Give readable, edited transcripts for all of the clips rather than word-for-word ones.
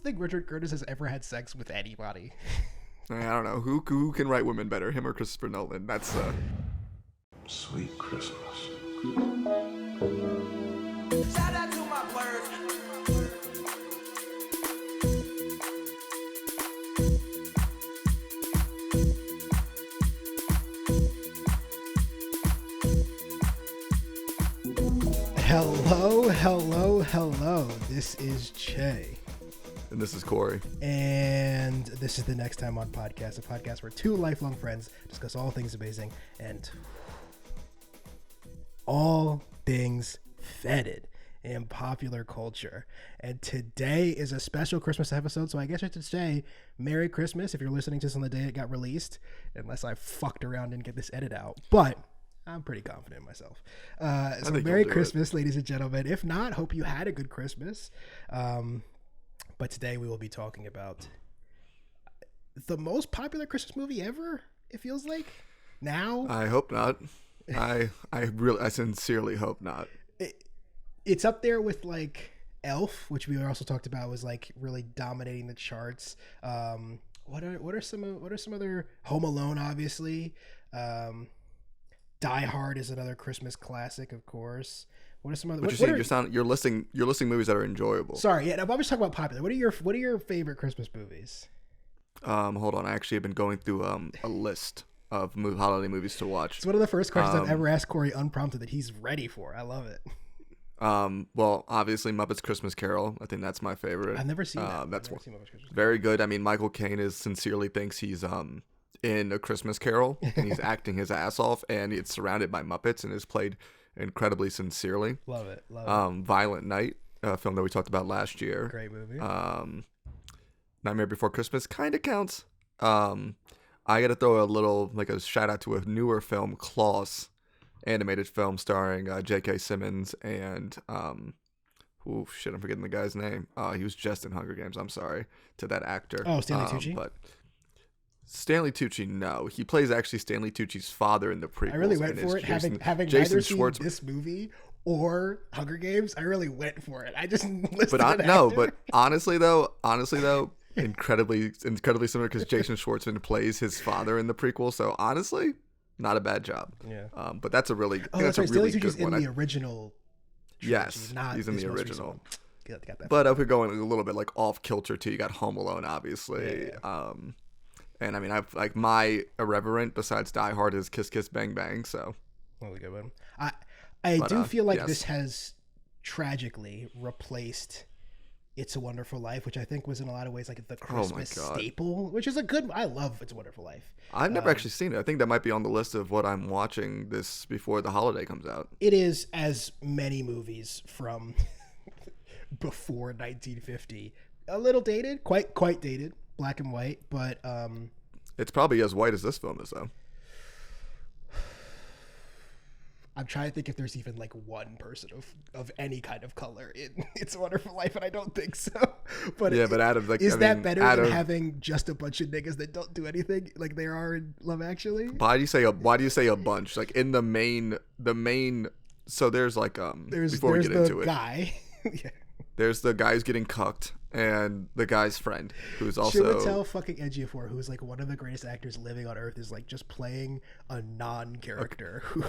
think Richard Curtis has ever had sex with anybody. I don't know who can write women better, him or Christopher Nolan. That's Sweet Christmas. Shout out to my birds. Hello. This is Che. and this is Corey. And this is the Next Time On podcast, a podcast where two lifelong friends discuss all things amazing and all things fetid in popular culture. And today is a special Christmas episode, so I guess I should say Merry Christmas if you're listening to this on the day it got released, unless I fucked around and get this edit out. But I'm pretty confident in myself. So Merry Christmas, ladies and gentlemen. If not, hope you had a good Christmas. But today we will be talking about the most popular Christmas movie ever, it feels like. Now. I hope not. I sincerely hope not. It's up there with like Elf, which we also talked about was like really dominating the charts. What are some other Home Alone, obviously. Die Hard is another Christmas classic, of course. What are some other? But you're listing movies that are enjoyable. Sorry, yeah. I'm always talking about popular. What are your favorite Christmas movies? Hold on. I actually have been going through a list of holiday movies to watch. It's one of the first questions I've ever asked Corey unprompted that he's ready for. I love it. Well, obviously Muppets Christmas Carol. I think that's my favorite. I've never seen that. That's one. Very good. I mean, Michael Caine sincerely thinks he's in A Christmas Carol, and he's acting his ass off, and it's surrounded by Muppets, and is played incredibly sincerely. Love it. Violent Night, a film that we talked about last year. Great movie. Nightmare Before Christmas kind of counts. I got to throw a shout out to a newer film, Klaus, animated film starring J.K. Simmons and I'm forgetting the guy's name. He was just in Hunger Games. I'm sorry to that actor. Oh, Stanley Tucci. But Stanley Tucci, no, he plays actually Stanley Tucci's father in the prequels. I really went for it, having neither seen this movie or Hunger Games. I really went for it. I just listed but honestly though, incredibly similar because Jason Schwartzman plays his father in the prequel. So honestly, not a bad job. Yeah. But that's a really that's right. Really Stanley Tucci's good in the original. Yes, not he's in the original. Got that. But if we're going a little bit like off kilter too, you got Home Alone, obviously. Yeah. And I mean, I've like my irreverent besides Die Hard is Kiss Kiss Bang Bang. So, really good one. I do feel like this has tragically replaced It's a Wonderful Life, which I think was in a lot of ways like the Christmas staple, which is I love It's a Wonderful Life. I've never actually seen it. I think that might be on the list of what I'm watching this before the holiday comes out. It is, as many movies from before 1950, a little dated, quite dated. Black and white, but it's probably as white as this film is, though. I'm trying to think if there's even like one person of any kind of color in It's a Wonderful Life, and I don't think so. But yeah, but out of like, is that better than having just a bunch of niggas that don't do anything like there are in Love Actually? Why do you say a bunch? Like in the main. So there's like before we get into it, guy. Yeah. There's the guy who's getting cucked and the guy's friend who's also Chiwetel fucking Ejiofor, who's like one of the greatest actors living on earth, is like just playing a non-character who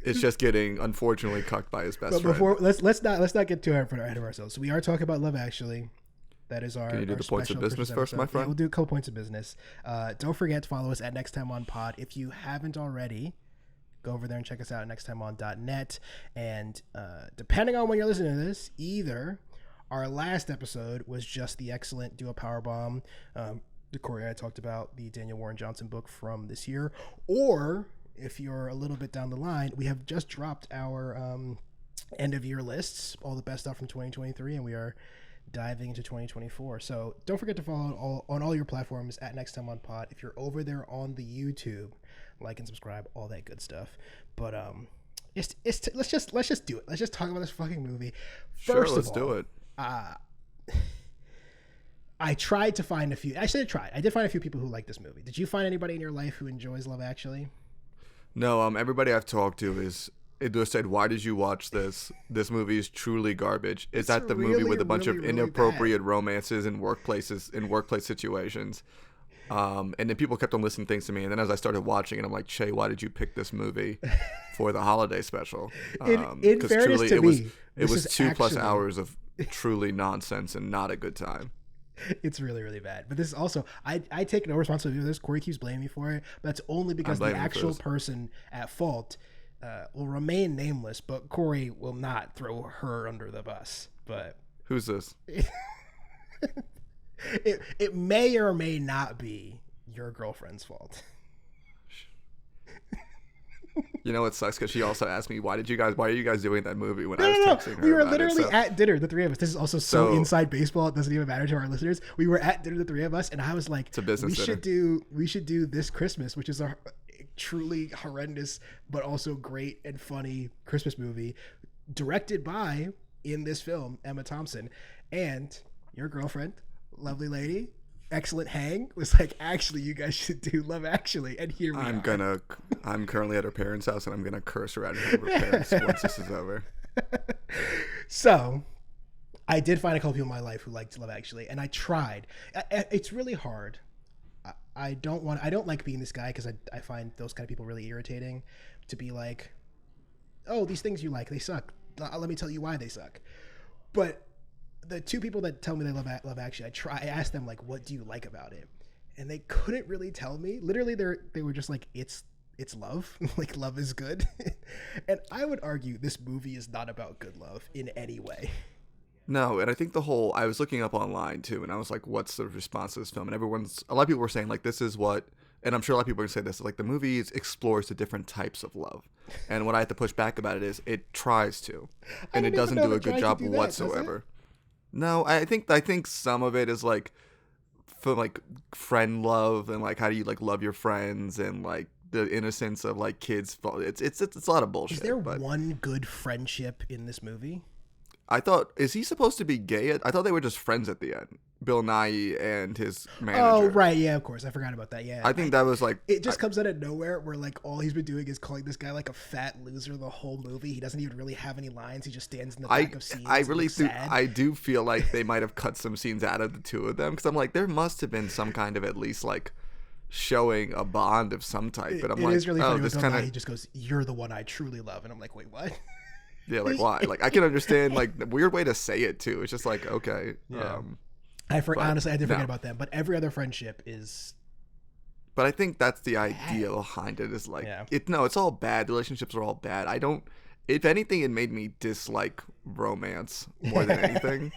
it's just getting unfortunately cucked by his best friend. But before let's not get too ahead of ourselves. So we are talking about Love Actually. That is our. Can you do the points of business first, my friend? Yeah, we'll do a couple points of business. Don't forget to follow us at Next Time On Pod if you haven't already. Go over there and check us out at nexttimeon.net. And depending on when you're listening to this, either our last episode was just the excellent Do a Powerbomb. The Corey I talked about the Daniel Warren Johnson book from this year. Or if you're a little bit down the line, we have just dropped our end of year lists, all the best stuff from 2023, and we are diving into 2024. So don't forget to follow on all your platforms at Next Time On Pod. If you're over there on the YouTube, like and subscribe, all that good stuff. But let's just do it. Let's just talk about this fucking movie. First let's do it. I tried to find a few. I said I tried. I did find a few people who like this movie. Did you find anybody in your life who enjoys Love Actually? No. Everybody I've talked to is it just said, "Why did you watch this? This movie is truly garbage." Is that the movie really, with a bunch really, of really inappropriate romances in workplace situations? And then people kept on listening things to me, and then as I started watching it, I'm like, Che, why did you pick this movie for the holiday special? In fairness to me, it was this is 2+ actually- hours of truly nonsense and not a good time. It's really, really bad. But this is also, I take no responsibility for this. Corey keeps blaming me for it, but that's only because the blaming you for actual this. person at fault will remain nameless, but Corey will not throw her under the bus. But Who's this? it may or may not be your girlfriend's fault. You know what sucks? Because she also asked me, why are you guys doing that movie when I No, was no, no. texting her We were about literally it? So, at dinner, the three of us. This is also so So- inside baseball. It doesn't even matter to our listeners. We were at dinner, the three of us, and I was like, a business we should do This Christmas, which is a truly horrendous but also great and funny Christmas movie, directed by, in this film, Emma Thompson. And your girlfriend, lovely lady, excellent hang, was like, actually, you guys should do Love Actually. And here we are. I'm currently at her parents' house, and I'm gonna curse her out in front of her parents once this is over. So, I did find a couple people in my life who liked Love Actually, and I tried. It's really hard. I don't like being this guy because I find those kind of people really irritating. To be like, oh, these things you like, they suck. Let me tell you why they suck. But the two people that tell me they love Actually, I asked them, like, what do you like about it? And they couldn't really tell me. Literally, they were just like, it's love. Like, love is good. And I would argue this movie is not about good love in any way. No, and I think I was looking up online too, and I was like, what's the response to this film? And a lot of people were saying, like, this is what, and I'm sure a lot of people are going to say this, like, the movie explores the different types of love. And what I have to push back about it is it tries to, and it doesn't do a good job whatsoever. No, I think some of it is like, for like friend love and like how do you like love your friends and like the innocence of like kids. It's a lot of bullshit. Is there one good friendship in this movie? I thought, is he supposed to be gay? I thought they were just friends at the end. Bill Nye and his manager. Oh, right. Yeah, of course. I forgot about that. Yeah. I think that was like... It just comes out of nowhere where, like, all he's been doing is calling this guy, like, a fat loser the whole movie. He doesn't even really have any lines. He just stands in the back of scenes. I really do. Sad. I do feel like they might have cut some scenes out of the two of them because I'm like, there must have been some kind of at least, like, showing a bond of some type. But I'm like, it is really funny this when kind of... he just goes, "You're the one I truly love," and I'm like, wait, what? Yeah, like why? Like I can understand like the weird way to say it too. It's just like okay. Yeah. Honestly, I did forget about them, but every other friendship is. But I think that's the idea behind it. Is like it's all bad. The relationships are all bad. I don't. If anything, it made me dislike romance more than anything.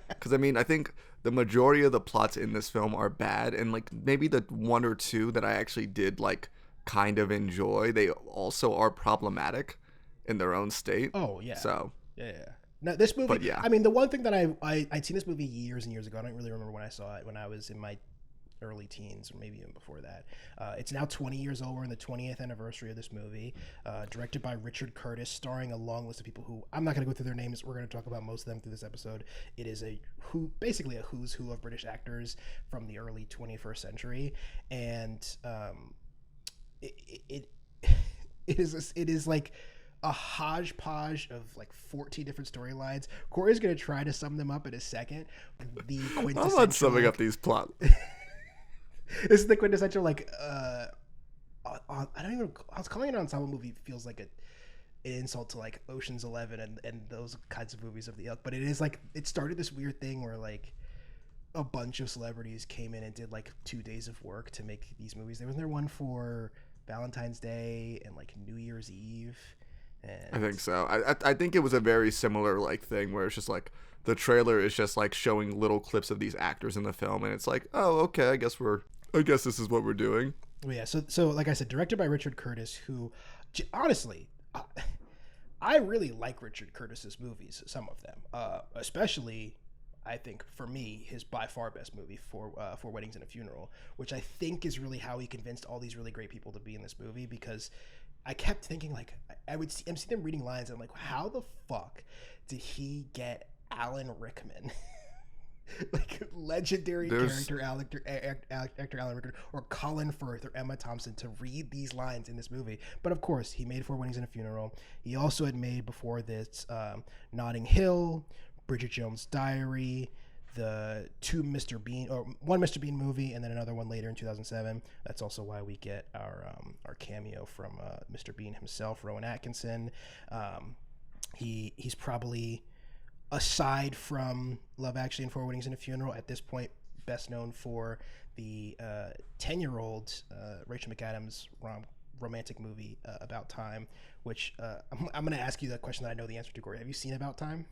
Because I mean, I think the majority of the plots in this film are bad, and like maybe the one or two that I actually did like kind of enjoy, they also are problematic in their own state. Oh yeah. So yeah. No, this movie. But, yeah. I mean, the one thing that I'd seen this movie years and years ago. I don't really remember when I saw it. When I was in my early teens, or maybe even before that. It's now 20 years old. We're in the 20th anniversary of this movie. Directed by Richard Curtis, starring a long list of people who I'm not going to go through their names. We're going to talk about most of them through this episode. It is basically a who's who of British actors from the early 21st century, and it is like a hodgepodge of like 14 different storylines. Corey's going to try to sum them up in a second. The quintessential... I'm not summing up these plots. This is the quintessential like I was calling it an ensemble movie. Feels like an insult to like Ocean's 11 and those kinds of movies of the ilk. But it is like, it started this weird thing where like a bunch of celebrities came in and did like 2 days of work to make these movies. There was one for Valentine's Day and like New Year's Eve. And I think so. I think it was a very similar like thing where it's just like the trailer is just like showing little clips of these actors in the film, and it's like, oh, okay, I guess this is what we're doing. Well, yeah. So like I said, directed by Richard Curtis, who honestly, I really like Richard Curtis's movies. Some of them, especially. I think for me, his by far best movie, Four Weddings and a Funeral, which I think is really how he convinced all these really great people to be in this movie, because I kept thinking like I'm seeing them reading lines and I'm like, how the fuck did he get Alan Rickman legendary There's- character actor Alan Rickard or Colin Firth or Emma Thompson to read these lines in this movie. But of course, he made Four Weddings and a Funeral. He also had made before this Notting Hill, Bridget Jones' Diary, the one Mr. Bean movie, and then another one later in 2007. That's also why we get our cameo from Mr. Bean himself, Rowan Atkinson. He's probably, aside from Love Actually and Four Weddings and a Funeral, at this point best known for the 10-year-old Rachel McAdams romantic movie About Time, which I'm going to ask you that question that I know the answer to, Corey. Have you seen About Time?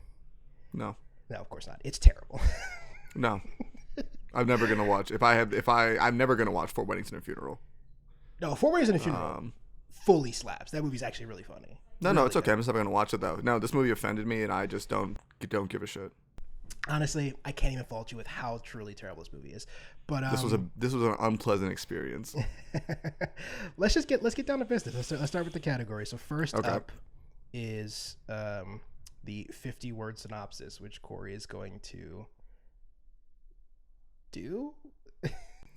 No. No, of course not. It's terrible. No. I'm never gonna watch. I'm never gonna watch Four Weddings and a Funeral. No, Four Weddings and a Funeral fully slaps. That movie's actually really funny. No, it's okay. I'm just never gonna watch it though. No, this movie offended me, and I just don't give a shit. Honestly, I can't even fault you with how truly terrible this movie is. But This was an unpleasant experience. let's get down to business. Let's start with the category. So first Okay. up is the 50-word synopsis, which Corey is going to do.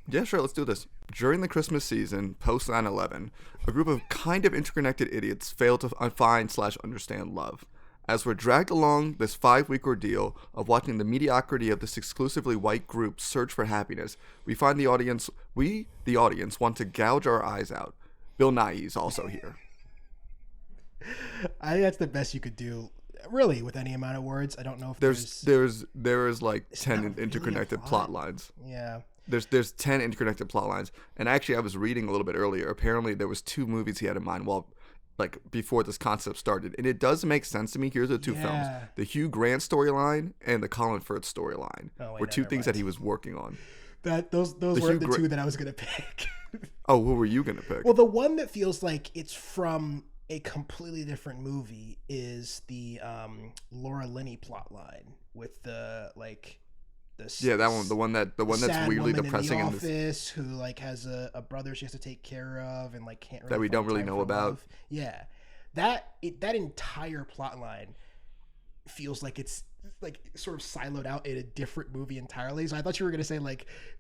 Yeah, sure, let's do this. During the Christmas season, post 9/11, a group of kind of interconnected idiots fail to find/understand love. As we're dragged along this 5-week ordeal of watching the mediocrity of this exclusively white group search for happiness, we find the audience want to gouge our eyes out. Bill Nighy's also here. I think that's the best you could do, really, with any amount of words. I don't know if There's like It's 10 not really interconnected a plot plot. lines. Yeah. There's 10 interconnected plot lines. And actually, I was reading a little bit earlier. Apparently, there was 2 movies he had in mind before this concept started. And it does make sense to me. Here's the 2 films. Yeah. The Hugh Grant storyline and the Colin Firth storyline Oh, wait, were no, 2 never things that mind. he was working on. Those The were Hugh the Gra- 2 that I was going to pick. Oh, what were you going to pick? Well, the one that feels like it's from a completely different movie is the Laura Linney plotline with the Yeah, that one. The one that's sad weirdly woman depressing in and the office who has a brother she has to take care of and can't really That we don't find really time know for about. love. Yeah, that entire plot line feels like it's sort of siloed out in a different movie entirely. So I thought you were gonna say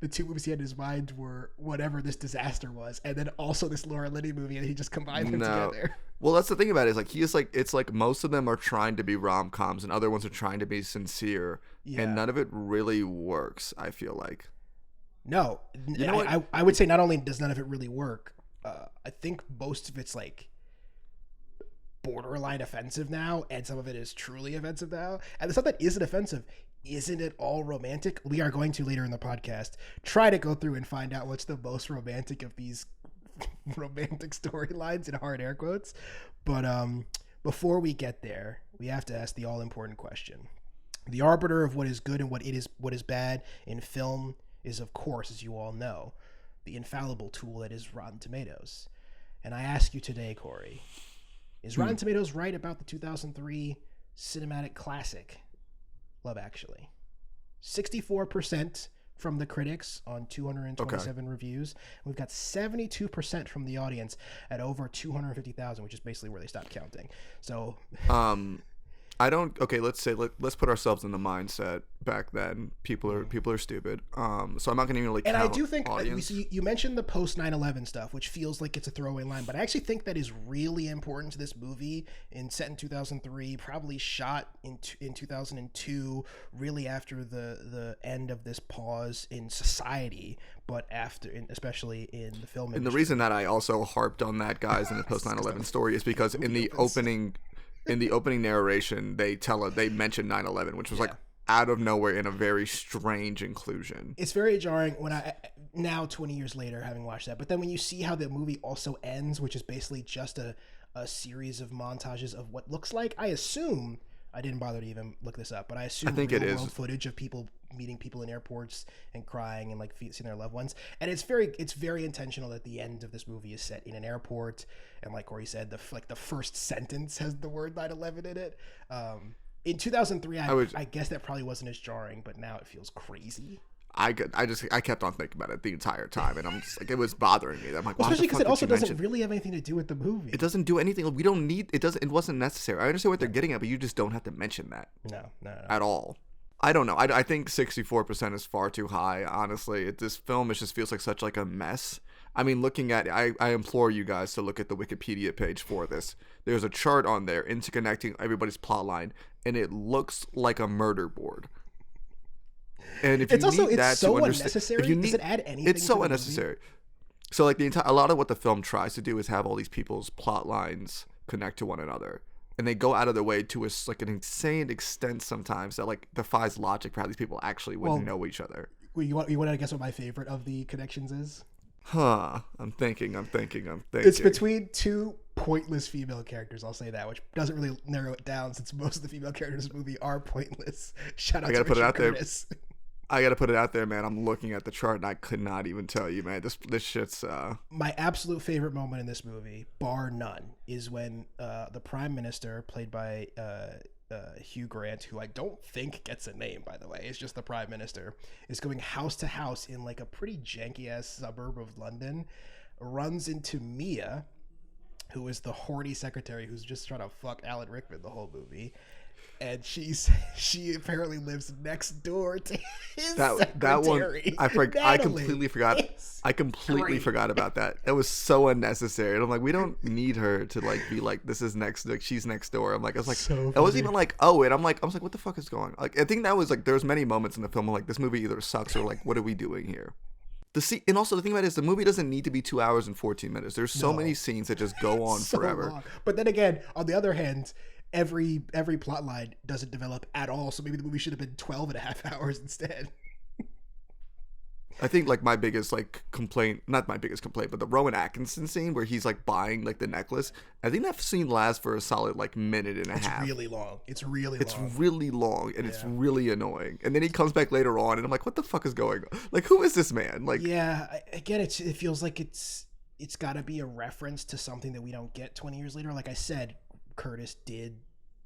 the 2 movies he had in his mind were whatever this disaster was, and then also this Laura Linney movie, and he just combined them together. Well, that's the thing about it, is it's like most of them are trying to be rom-coms and other ones are trying to be sincere, Yeah. and none of it really works, I feel like. No, You know what? I would say not only does none of it really work, I think most of it's borderline offensive now, and some of it is truly offensive now. And the stuff that isn't offensive, isn't it all romantic? We are going to later in the podcast try to go through and find out what's the most romantic of these romantic storylines in hard air quotes. But before we get there, we have to ask the all-important question. The arbiter of what is good and what is bad in film is, of course, as you all know, the infallible tool that is Rotten Tomatoes. And I ask you today, Corey, is Rotten Tomatoes right about the 2003 cinematic classic, Love Actually? 64% from the critics on 227 reviews. We've got 72% from the audience at over 250,000, which is basically where they stopped counting. So, let's put ourselves in the mindset back then. People are stupid. So I'm not going to even and count I do think audience. you mentioned the post 9/11 stuff, which feels like it's a throwaway line, but I actually think that is really important to this movie. Set in 2003, probably shot in 2002, really after the end of this pause in society, but especially in the film industry. And the reason that I also harped on that, guys, in the post 9/11 story is because in the opening narration, they mention 9/11, which was out of nowhere in a very strange inclusion. It's very jarring when now 20 years later, having watched that. But then when you see how the movie also ends, which is basically just a series of montages of what looks like, I assume, I didn't bother to even look this up, but I assume real world footage of people meeting people in airports and crying and seeing their loved ones. And it's very intentional that the end of this movie is set in an airport, and like Corey said, the first sentence has the word 9/11 in it. In 2003, I guess that probably wasn't as jarring, but now it feels crazy. I kept on thinking about it the entire time, and I'm just it was bothering me. I'm like, especially because it also doesn't mention? really have anything to do with the movie. It doesn't do anything. We don't need it. It wasn't necessary. I understand what they're getting at, but you just don't have to mention that No. at all. I don't know. I think 64% is far too high. Honestly, this film just feels like such like a mess. I mean, looking at I implore you guys to look at the Wikipedia page for this. There's a chart on there interconnecting everybody's plot line, and it looks like a murder board. And if It's you also need that so to understand, unnecessary. if you Does need, it add anything? it's so to the unnecessary. Movie? So like a lot of what the film tries to do is have all these people's plot lines connect to one another, and they go out of their way to like an insane extent sometimes that like defies logic for how these people actually would know each other. You want to guess what my favorite of the connections is? Huh. I'm thinking. It's between two pointless female characters. I'll say that, which doesn't really narrow it down since most of the female characters in this movie are pointless. Shout out to Richard Curtis. I gotta put it out there, man. I'm looking at the chart and I could not even tell you, man. This shit's My absolute favorite moment in this movie, bar none, is when the Prime Minister, played by Hugh Grant, who I don't think gets a name, by the way, it's just the Prime Minister, is going house to house in like a pretty janky ass suburb of London, runs into Mia, who is the horny secretary who's just trying to fuck Alan Rickman the whole movie. And she apparently lives next door to his that one. I completely forgot. I completely great. forgot about that. It was so unnecessary. And I'm like, we don't need her to like be like, this is next. Like she's next door. I was like, So it wasn't even like, oh, and I was like, what the fuck is going on? Like, I think that was like, there was many moments in the film where like this movie either sucks or like, what are we doing here? And also the thing about it is the movie doesn't need to be 2 hours and 14 minutes. There's so many scenes that just go on so forever. long. But then again, on the other hand, every plot line doesn't develop at all, so maybe the movie should have been 12 and a half hours instead. I think like my biggest like complaint, not my biggest complaint, but the Rowan Atkinson scene where he's like buying like the necklace, I think that scene lasts for a solid like minute and a half. It's really long. It's really long and it's really annoying. And then he comes back later on and I'm like, what the fuck is going on? Like, who is this man? Like, yeah, again, it feels like it's got to be a reference to something that we don't get 20 years later. Like I said, Curtis did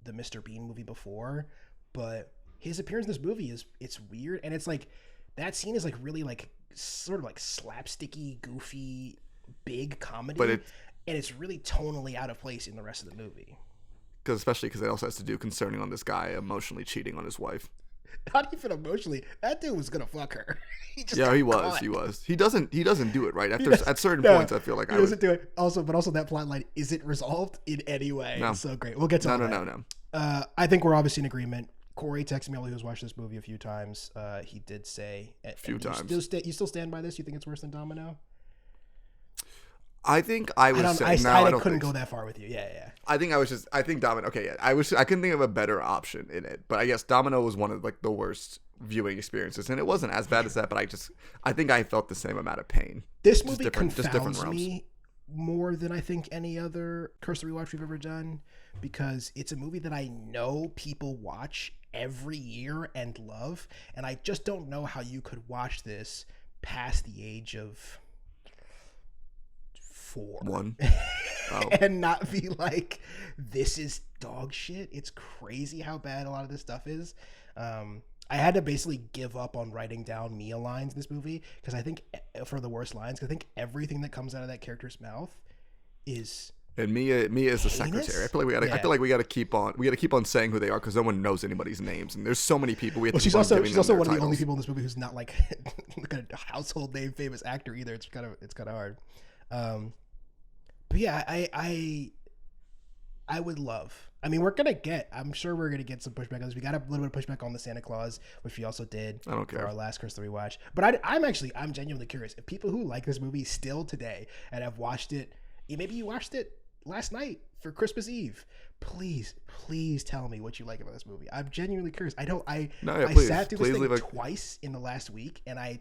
the Mr. Bean movie before, but his appearance in this movie it's weird, and it's like that scene is like really like sort of like slapsticky, goofy, big comedy, and it's really tonally out of place in the rest of the movie. Especially because it also has to do concerning on this guy emotionally cheating on his wife. Not even emotionally. That dude was gonna fuck her. He was. He doesn't do it right at certain points. I feel like he doesn't do it. Also that plot line isn't resolved in any way. No. It's so great. We'll get to No. I think we're obviously in agreement. Corey texted me, who's watched this movie a few times. He did say a few times. You still stand by this? You think it's worse than Domino? I think I was. I couldn't go that far with you. Yeah. I think Domino. Okay, yeah. I couldn't think of a better option in it, but I guess Domino was one of like the worst viewing experiences, and it wasn't as bad as that. But I think I felt the same amount of pain. This movie confounds me more than I think any other Curse the Rewatch we've ever done, because it's a movie that I know people watch every year and love, and I just don't know how you could watch this past the age of 4 and not be like, this is dog shit. It's crazy how bad a lot of this stuff is. I had to basically give up on writing down Mia lines in this movie because I think for the worst lines, I think everything that comes out of that character's mouth is. And Mia is the secretary. I feel like we gotta keep on saying who they are because no one knows anybody's names, and there's so many people. She's also one of the only people in this movie who's not like a household name famous actor either. It's kind of hard. But yeah, I would love. I mean, I'm sure we're gonna get some pushback on this. We got a little bit of pushback on the Santa Claus, which we also did. I don't care. For our last Curse the Rewatch. But I'm genuinely curious if people who like this movie still today and have watched it. Maybe you watched it last night for Christmas Eve. Please tell me what you like about this movie. I'm genuinely curious. I sat through this thing twice in the last week, and I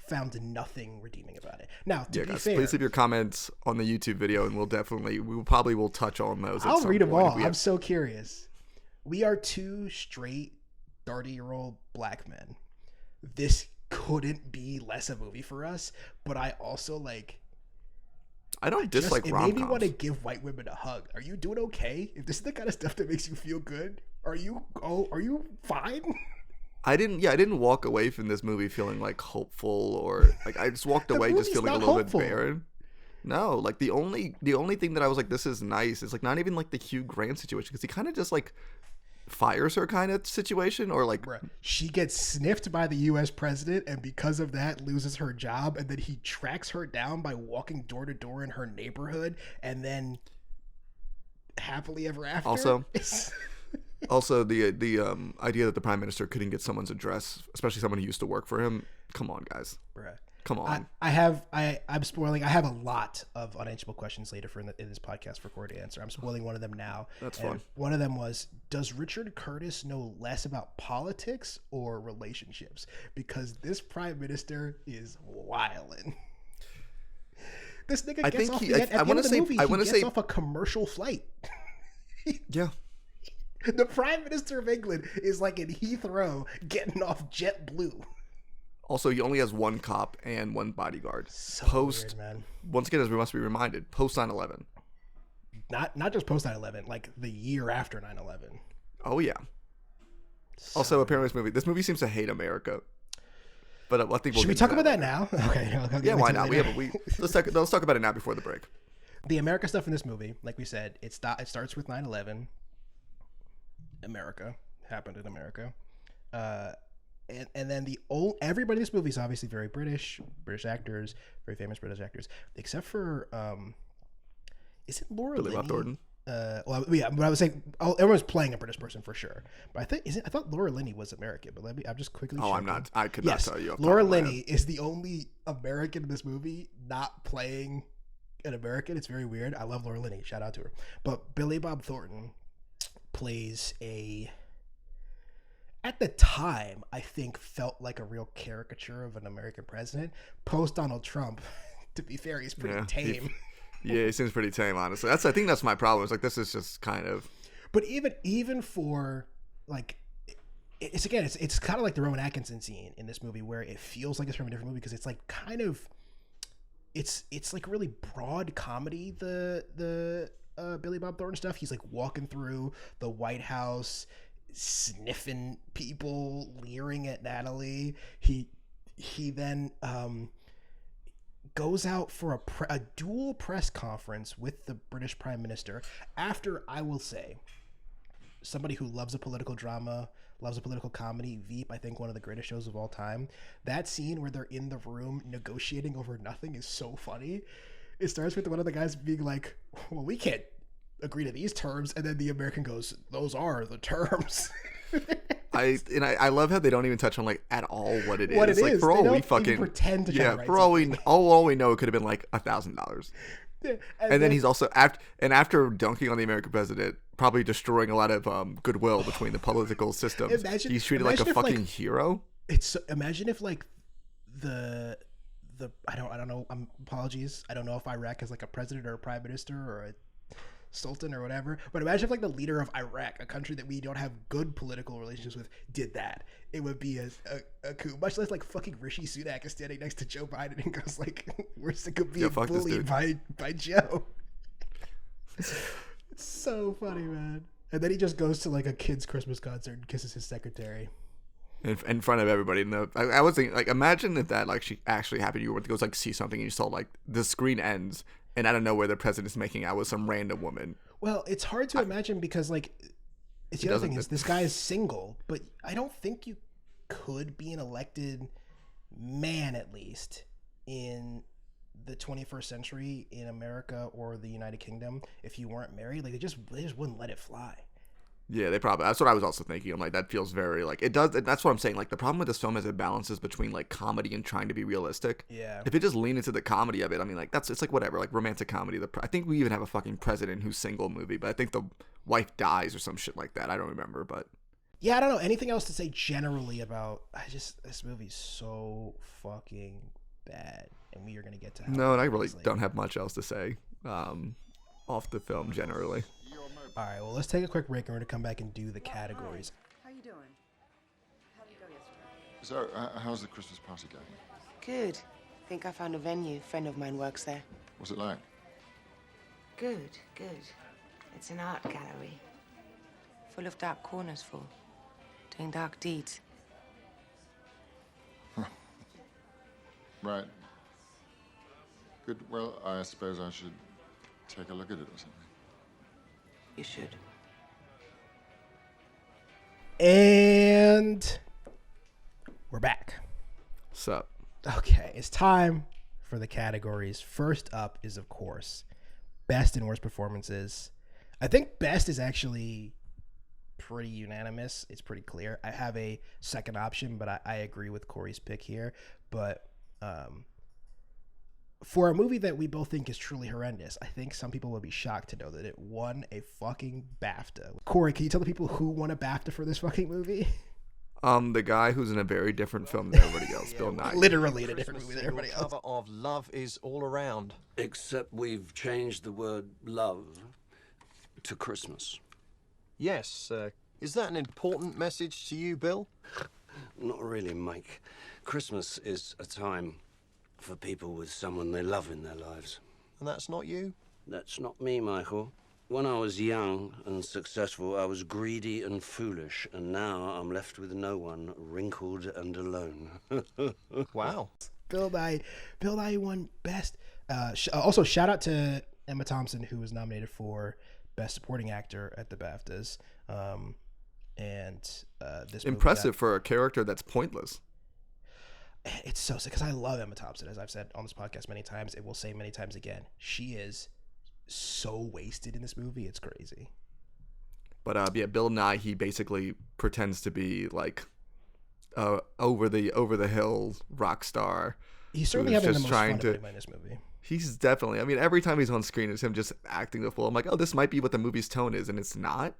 found nothing redeeming about it. Now, to be fair, please leave your comments on the YouTube video, and we probably will touch on those. I'll read them all. I'm so curious. We are 2 straight 30-year-old black men. This couldn't be less a movie for us, but I also like. I don't dislike rom-coms. It made me want to give white women a hug. Are you doing okay? If this is the kind of stuff that makes you feel good, are you fine? I didn't walk away from this movie feeling like hopeful or like I just walked away just feeling a little bit barren. No, like the only thing that I was like, this is nice. It's like not even like the Hugh Grant situation because he kind of just like fires her kind of situation, or like Bruh, she gets sniffed by the U.S. president, and because of that, loses her job. And then he tracks her down by walking door to door in her neighborhood, and then happily ever after. Also, the idea that the prime minister couldn't get someone's address, especially someone who used to work for him. Come on, guys. Bruh. Come on. I'm spoiling. I have a lot of unanswerable questions later in this podcast for Corey to answer. I'm spoiling one of them now. That's fun. One of them was, does Richard Curtis know less about politics or relationships? Because this prime minister is wildin'. This nigga gets off off a commercial flight. Yeah. The Prime Minister of England is like in Heathrow getting off JetBlue. Also, he only has one cop and one bodyguard. So weird, man. Once again, as we must be reminded, post 9/11. Not just post 9/11, like the year after 9/11. Oh yeah. So also, apparently, this movie seems to hate America. But I think should we talk about that now? Okay. Yeah, why not? Let's talk about it now before the break. The America stuff in this movie, like we said, it starts with 9/11. America happened in America, and then everybody in this movie is obviously very British actors, very famous British actors, except for is it Laura Billy Linney? Bob Thornton. Well, yeah, but I was saying everyone's playing a British person for sure. But I thought Laura Linney was American. But I'm just quickly. Oh, checking. I'm not. I could not tell you. Laura Linney is the only American in this movie not playing an American. It's very weird. I love Laura Linney. Shout out to her. But Billy Bob Thornton plays at the time, I think, felt like a real caricature of an American president. Post Donald Trump, to be fair, he's pretty tame. He seems pretty tame, honestly. I think that's my problem. It's like, this is just kind of. But even for like, it's kind of like the Rowan Atkinson scene in this movie, where it feels like it's from a different movie because it's like kind of, it's like really broad comedy. The Billy Bob Thornton stuff. He's like walking through the White House, sniffing people, leering at Natalie. He then goes out for a dual press conference with the British Prime Minister after, I will say, somebody who loves a political drama, loves a political comedy, Veep, I think one of the greatest shows of all time. That scene where they're in the room negotiating over nothing is so funny. It starts with one of the guys being like, well, we can't agree to these terms. And then the American goes, those are the terms. I love how they don't even touch on like at all what it is. What it like, is. For all they we don't fucking even pretend to for all we know, it could have been like $1,000. Yeah, and then he's also after dunking on the American president, probably destroying a lot of goodwill between the political systems. He's treated like a fucking hero. Imagine if like the I don't know. Apologies. I don't know if Iraq has like a president or a prime minister or a sultan or whatever. But imagine if like the leader of Iraq, a country that we don't have good political relations with, did that. It would be a coup. Much less like fucking Rishi Sunak is standing next to Joe Biden and goes like, "We're sick of being bullied by Joe." It's so funny, man. And then he just goes to like a kid's Christmas concert and kisses his secretary. In front of everybody. I was thinking, like, imagine if that like actually happened. You were to go like see something and you saw like the screen ends and out of nowhere the president's making out with some random woman. Well, it's hard to imagine because like it's the other thing is this guy is single, but I don't think you could be an elected man, at least in the 21st century in America or the United Kingdom, if you weren't married. Like they just wouldn't let it fly. Yeah, they probably. That's what I was also thinking. I'm like, that feels very like it does. That's what I'm saying. Like the problem with this film is it balances between like comedy and trying to be realistic. Yeah. If it just lean into the comedy of it, I mean, like it's like whatever, like romantic comedy. I think we even have a fucking president who's single movie, but I think the wife dies or some shit like that. I don't remember, but yeah, I don't know anything else to say generally about. This movie's so fucking bad, and we are gonna get to. No, and I really don't have much else to say off the film generally. All right, well, let's take a quick break and we're going to come back and do the categories. How you doing? How did it go yesterday? So, how's the Christmas party going? Good. Think I found a venue. Friend of mine works there. What's it like? Good, good. It's an art gallery. Full of dark corners for doing dark deeds. Right. Good. Well, I suppose I should take a look at it or something. You should. And we're back. Sup? Okay, it's time for the categories. First up is, of course, best and worst performances. I think best is actually pretty unanimous. It's pretty clear. I have a second option, but I agree with Corey's pick here. But for a movie that we both think is truly horrendous, I think some people will be shocked to know that it won a fucking BAFTA. Corey, can you tell the people who won a BAFTA for this fucking movie? The guy who's in a very different film than everybody else, Bill Nye. Literally in a different movie than Your everybody else. cover of Love Is All Around. Except we've changed the word love to Christmas. Yes, is that an important message to you, Bill? Not really, Mike. Christmas is a time for people with someone they love in their lives. And that's not you? That's not me, Michael. When I was young and successful, I was greedy and foolish, and now I'm left with no one, wrinkled and alone. Wow. Bill Nye won best. Also, shout out to Emma Thompson, who was nominated for Best Supporting Actor at the BAFTAs. This Impressive for a character that's pointless. It's so sick because I love Emma Thompson, as I've said on this podcast many times. It will say many times again. She is so wasted in this movie. It's crazy. But yeah, Bill Nye, he basically pretends to be like over the hill rock star. He's certainly who's having the just most trying fun to in this movie. He's definitely, I mean, every time he's on screen, it's him just acting the fool. I'm like, oh, this might be what the movie's tone is, and it's not,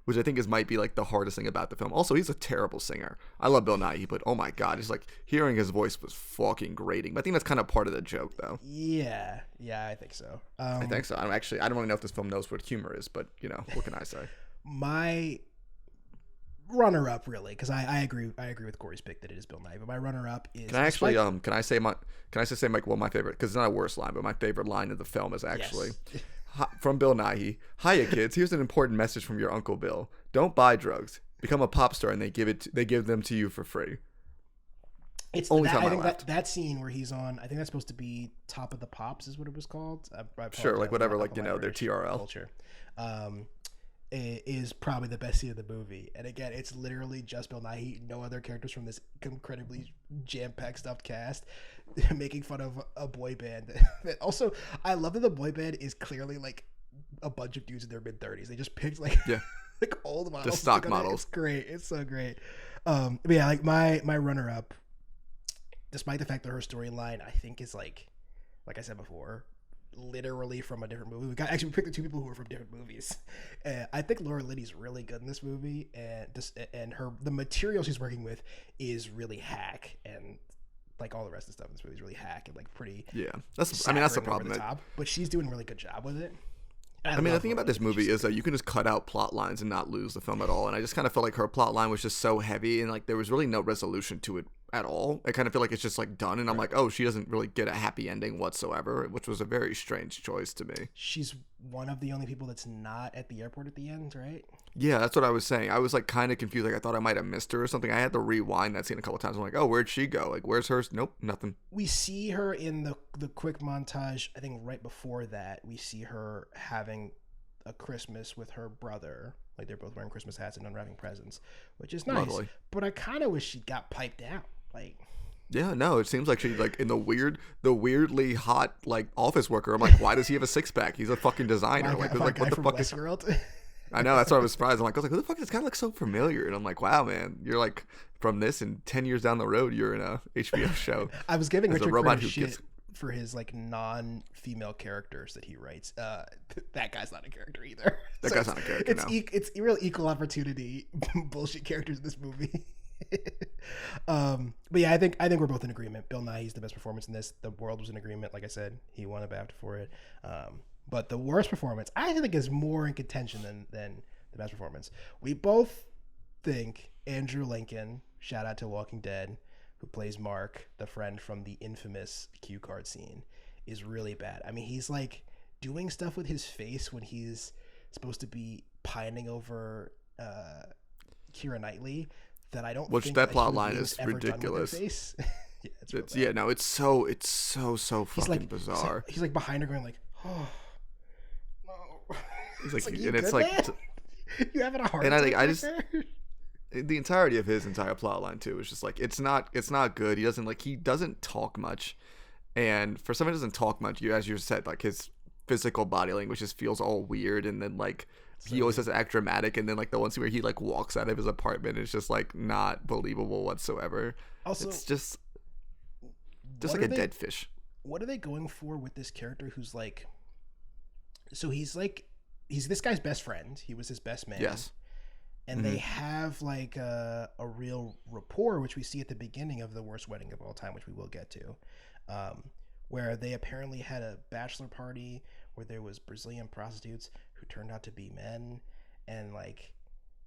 which I think might be like the hardest thing about the film. Also, he's a terrible singer. I love Bill Nye, but oh my God, he's like, hearing his voice was fucking grating. But I think that's kind of part of the joke, though. Yeah, I think so. I think so. I don't really know if this film knows what humor is, but you know, what can I say? My runner-up, really, because I agree with Corey's pick that it is Bill Nye, but my runner-up is. Can I actually can I say like my favorite, because it's not a worst line, but my favorite line of the film is actually. Yes. From Bill Nighy. Hiya, kids. Here's an important message from your Uncle Bill. Don't buy drugs. Become a pop star, and they give them to you for free. It's only that, time I think laughed. that scene where he's on. I think that's supposed to be Top of the Pops, is what it was called. I Sure, like whatever, apologize like for their TRL culture. Is probably the best scene of the movie, and again, it's literally just Bill Nighy, no other characters from this incredibly jam-packed stuffed cast, making fun of a boy band. Also, I love that the boy band is clearly like a bunch of dudes in their mid-30s. They just picked like like old models, just stock models. It's great. It's so great. But yeah, like my runner-up, despite the fact that her storyline I think is like I said before, literally from a different movie. We picked the two people who were from different movies. I think Laura Linney's really good in this movie, and the material she's working with is really hack, and like all the rest of the stuff in this movie is really hack and like pretty. Yeah, that's the problem. But she's doing a really good job with it. I mean, the thing about this movie is that you can just cut out plot lines and not lose the film at all. And I just kind of felt like her plot line was just so heavy, and like there was really no resolution to it at all. I kind of feel like it's just like done, and I'm like, oh, she doesn't really get a happy ending whatsoever, which was a very strange choice to me. She's one of the only people that's not at the airport at the end, right? Yeah, that's what I was saying. I was like kind of confused. Like I thought I might have missed her or something. I had to rewind that scene a couple times. I'm like, oh, where'd she go? Like, where's hers? Nope, nothing. We see her in the quick montage. I think right before that, we see her having a Christmas with her brother. Like they're both wearing Christmas hats and unwrapping presents, which is nice. Lovely. But I kind of wish she got piped down. Like, yeah, no, it seems like she's like in the weirdly hot like office worker. I'm like, why does he have a six pack? He's a fucking designer. Like what the fuck is? I know, that's why I was surprised. I was like, who the fuck? This guy looks so familiar. And I'm like, wow, man, you're like from this, and 10 years down the road, you're in a HBO show. I was giving Richard robot Crenna who shit gets for his like non-female characters that he writes. That guy's not a character either. That guy's not a character. It's real equal opportunity bullshit characters in this movie. But yeah, I think we're both in agreement. Bill Nighy's the best performance in this. The world was in agreement. Like I said, he won a BAFTA for it. But the worst performance, I think, is more in contention than the best performance. We both think Andrew Lincoln, shout out to Walking Dead, who plays Mark, the friend from the infamous cue card scene, is really bad. I mean, he's like doing stuff with his face when he's supposed to be pining over Keira Knightley that I don't. Which think that a plot human line being's is ever done with their ridiculous. face. Yeah, it's so fucking bizarre. He's like behind her, going like, "Oh no." He's like, you and it's good, like, man? You having a heart and I attack? think I just. the entirety of his entire plot line too is just like it's not good. He doesn't talk much, and for someone who doesn't talk much, as you said, like his physical body language just feels all weird, and then like he always has to act dramatic, and then like the one scene where he like walks out of his apartment is just like not believable whatsoever. Also, it's just like a dead fish. What are they going for with this character who's like, so he's this guy's best friend. He was his best man. Yes. And they have like a real rapport, which we see at the beginning of The Worst Wedding of All Time, which we will get to, where they apparently had a bachelor party where there was Brazilian prostitutes who turned out to be men, and like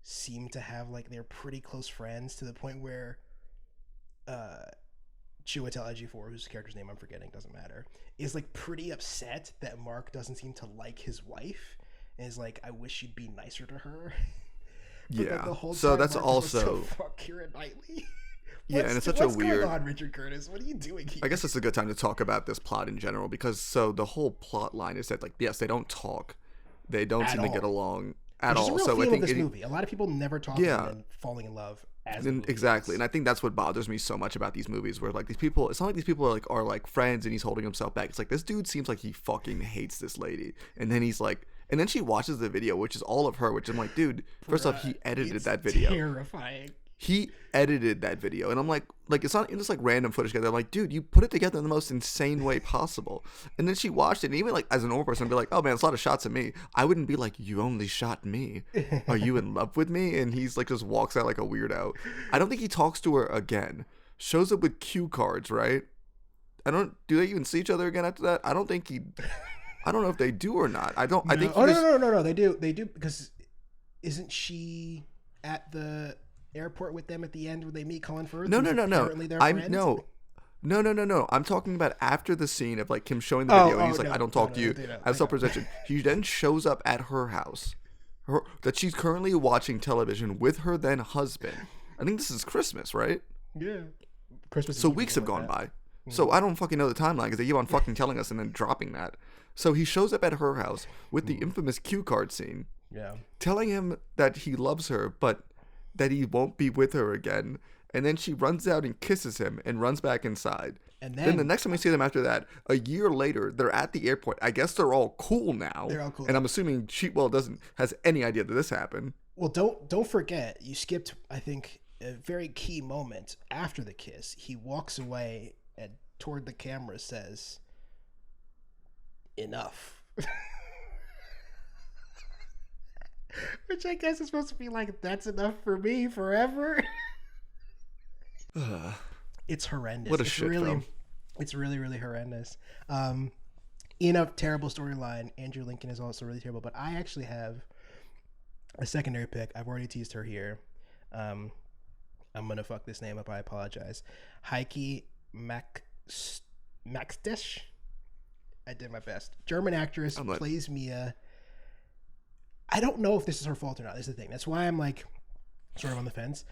seemed to have like they're pretty close friends to the point where Chiwetel Ejiofor, whose character's name I'm forgetting, doesn't matter, is like pretty upset that Mark doesn't seem to like his wife, and is like, I wish she'd be nicer to her. Yeah. The whole so time that's Mark also fuck Keira Knightley. Yeah, and it's such a weird. What's going on, Richard Curtis? What are you doing here? I guess it's a good time to talk about this plot in general, because so the whole plot line is that like yes, they don't talk, they don't seem to get along at all. Which is a real So I theme think of this movie. A lot of people never talk about and falling in love as the movie exactly, is. and I think that's what bothers me so much about these movies, where like these people, it's not like these people are like friends and he's holding himself back. It's like this dude seems like he fucking hates this lady, and then he's like. And then she watches the video, which is all of her, which I'm like, dude, first off, he edited that video. Terrifying. He edited that video. And I'm like it's not just like random footage together. I'm like, dude, you put it together in the most insane way possible. And then she watched it, and even like as a normal person, I'd be like, oh man, it's a lot of shots of me. I wouldn't be like, you only shot me. Are you in love with me? And he's like, just walks out like a weirdo. I don't think he talks to her again. Shows up with cue cards, right? Do they even see each other again after that? I don't know if they do or not. I think. No. They do. Because isn't she at the airport with them at the end when they meet Colin Firth? No. Apparently they're friends? No. I'm talking about after the scene of like him showing the video, and he's like, "I don't talk to you." As self-presentation, he then shows up at her house, that she's currently watching television with her then husband. I think this is Christmas, right? Yeah. Christmas. So weeks have gone by. So I don't fucking know the timeline because they keep on fucking telling us and then dropping that. So he shows up at her house with the infamous cue card scene, telling him that he loves her, but that he won't be with her again. And then she runs out and kisses him and runs back inside. And then the next time we see them after that, a year later, they're at the airport. I guess they're all cool now. They're all cool. And I'm assuming has any idea that this happened. Well, don't forget, you skipped, I think, a very key moment after the kiss. He walks away and toward the camera says, "Enough." Which I guess is supposed to be like, that's enough for me forever. It's horrendous. What a shit film. It's really, really horrendous. In a terrible storyline, Andrew Lincoln is also really terrible, but I actually have a secondary pick. I've already teased her here. I'm going to fuck this name up. I apologize. Heike Maxtish. I did my best. German actress, plays Mia. I don't know if this is her fault or not. This is the thing. That's why I'm like sort of on the fence.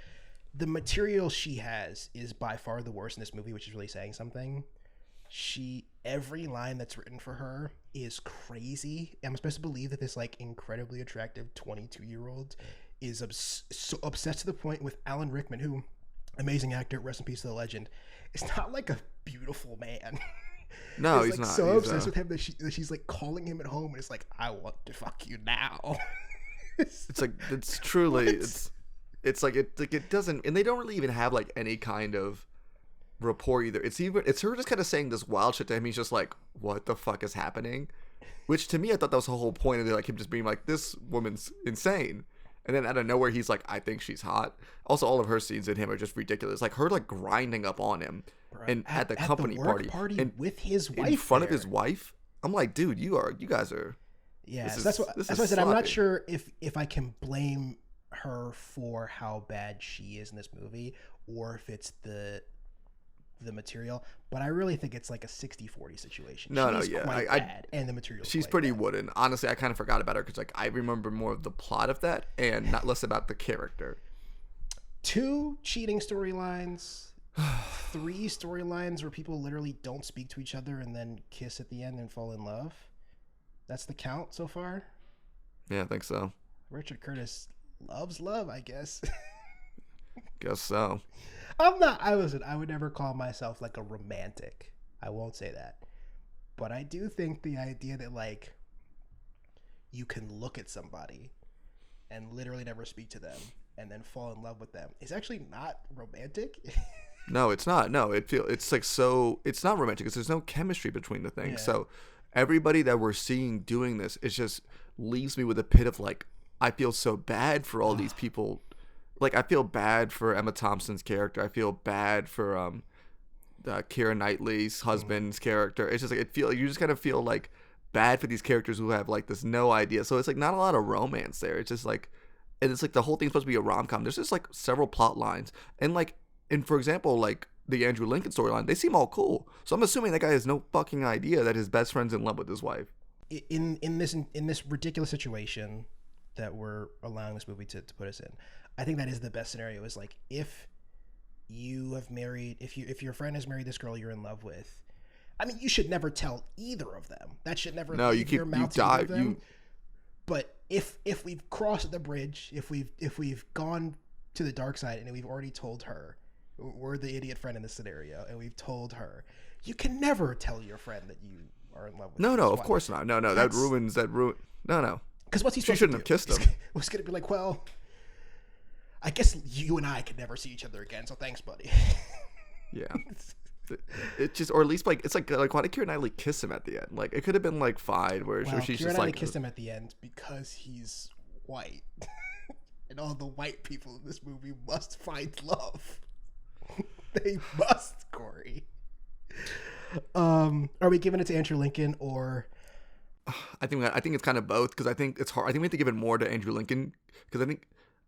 The material she has is by far the worst in this movie, which is really saying something. Every line that's written for her is crazy. I'm supposed to believe that this like incredibly attractive 22-year-old is so obsessed to the point with Alan Rickman, who, amazing actor, rest in peace to the legend, is not like a beautiful man. No, he's like not. So obsessed with him that she's like calling him at home and it's like, I want to fuck you now. It's like, it's truly, it's like it doesn't, and they don't really even have like any kind of rapport either. It's her just kind of saying this wild shit to him. He's just like, what the fuck is happening? Which to me, I thought that was the whole point of like him just being like, this woman's insane. And then out of nowhere, he's like, I think she's hot. Also, all of her scenes in him are just ridiculous. Like her like grinding up on him, and at the company party and with his wife in front of his wife. I'm like, dude, you guys are. Yeah, so that's what I said. I'm not sure if I can blame her for how bad she is in this movie, or if it's the material, but I really think it's like a 60-40 situation. She's quite bad, and the material. She's pretty wooden. Honestly, I kind of forgot about her because like I remember more of the plot of that and not less about the character. 2 cheating storylines, 3 storylines where people literally don't speak to each other and then kiss at the end and fall in love. That's the count so far. Yeah, I think so. Richard Curtis loves love, I guess. Guess so. I'm not. I would never call myself like a romantic. I won't say that. But I do think the idea that like you can look at somebody and literally never speak to them and then fall in love with them is actually not romantic. No, it's not. No, it's like so. It's not romantic because there's no chemistry between the things. Yeah. So everybody that we're seeing doing this, it just leaves me with a pit of like, I feel so bad for all these people. Like I feel bad for Emma Thompson's character. I feel bad for Keira Knightley's husband's character. It's just like you just kind of feel like bad for these characters who have like this no idea. So it's like not a lot of romance there. It's just like, and it's like the whole thing's supposed to be a rom-com. There's just like several plot lines, and for example, like the Andrew Lincoln storyline, they seem all cool. So I'm assuming that guy has no fucking idea that his best friend's in love with his wife. In this ridiculous situation that we're allowing this movie to put us in, I think that is the best scenario. Is like if you have married, if your friend has married this girl you're in love with, I mean, you should never tell either of them. That should never leave your mouth to either of them. But if we've crossed the bridge, if we've gone to the dark side and we've already told her, we're the idiot friend in this scenario, and we've told her, you can never tell your friend that you are in love with. No, of course not. No, that ruins. No. Because what's he supposed to do? She shouldn't have kissed him. Was going to be like, well, I guess you and I could never see each other again, so thanks, buddy. Yeah. It just, or at least like, it's like why did Keira Knightley kiss him at the end? Like it could have been like fine, where she's Keira just Knightley like kissed him at the end because he's white, and all the white people in this movie must find love. They must, Corey. Are we giving it to Andrew Lincoln or? I think it's kind of both, because I think it's hard. I think we have to give it more to Andrew Lincoln, because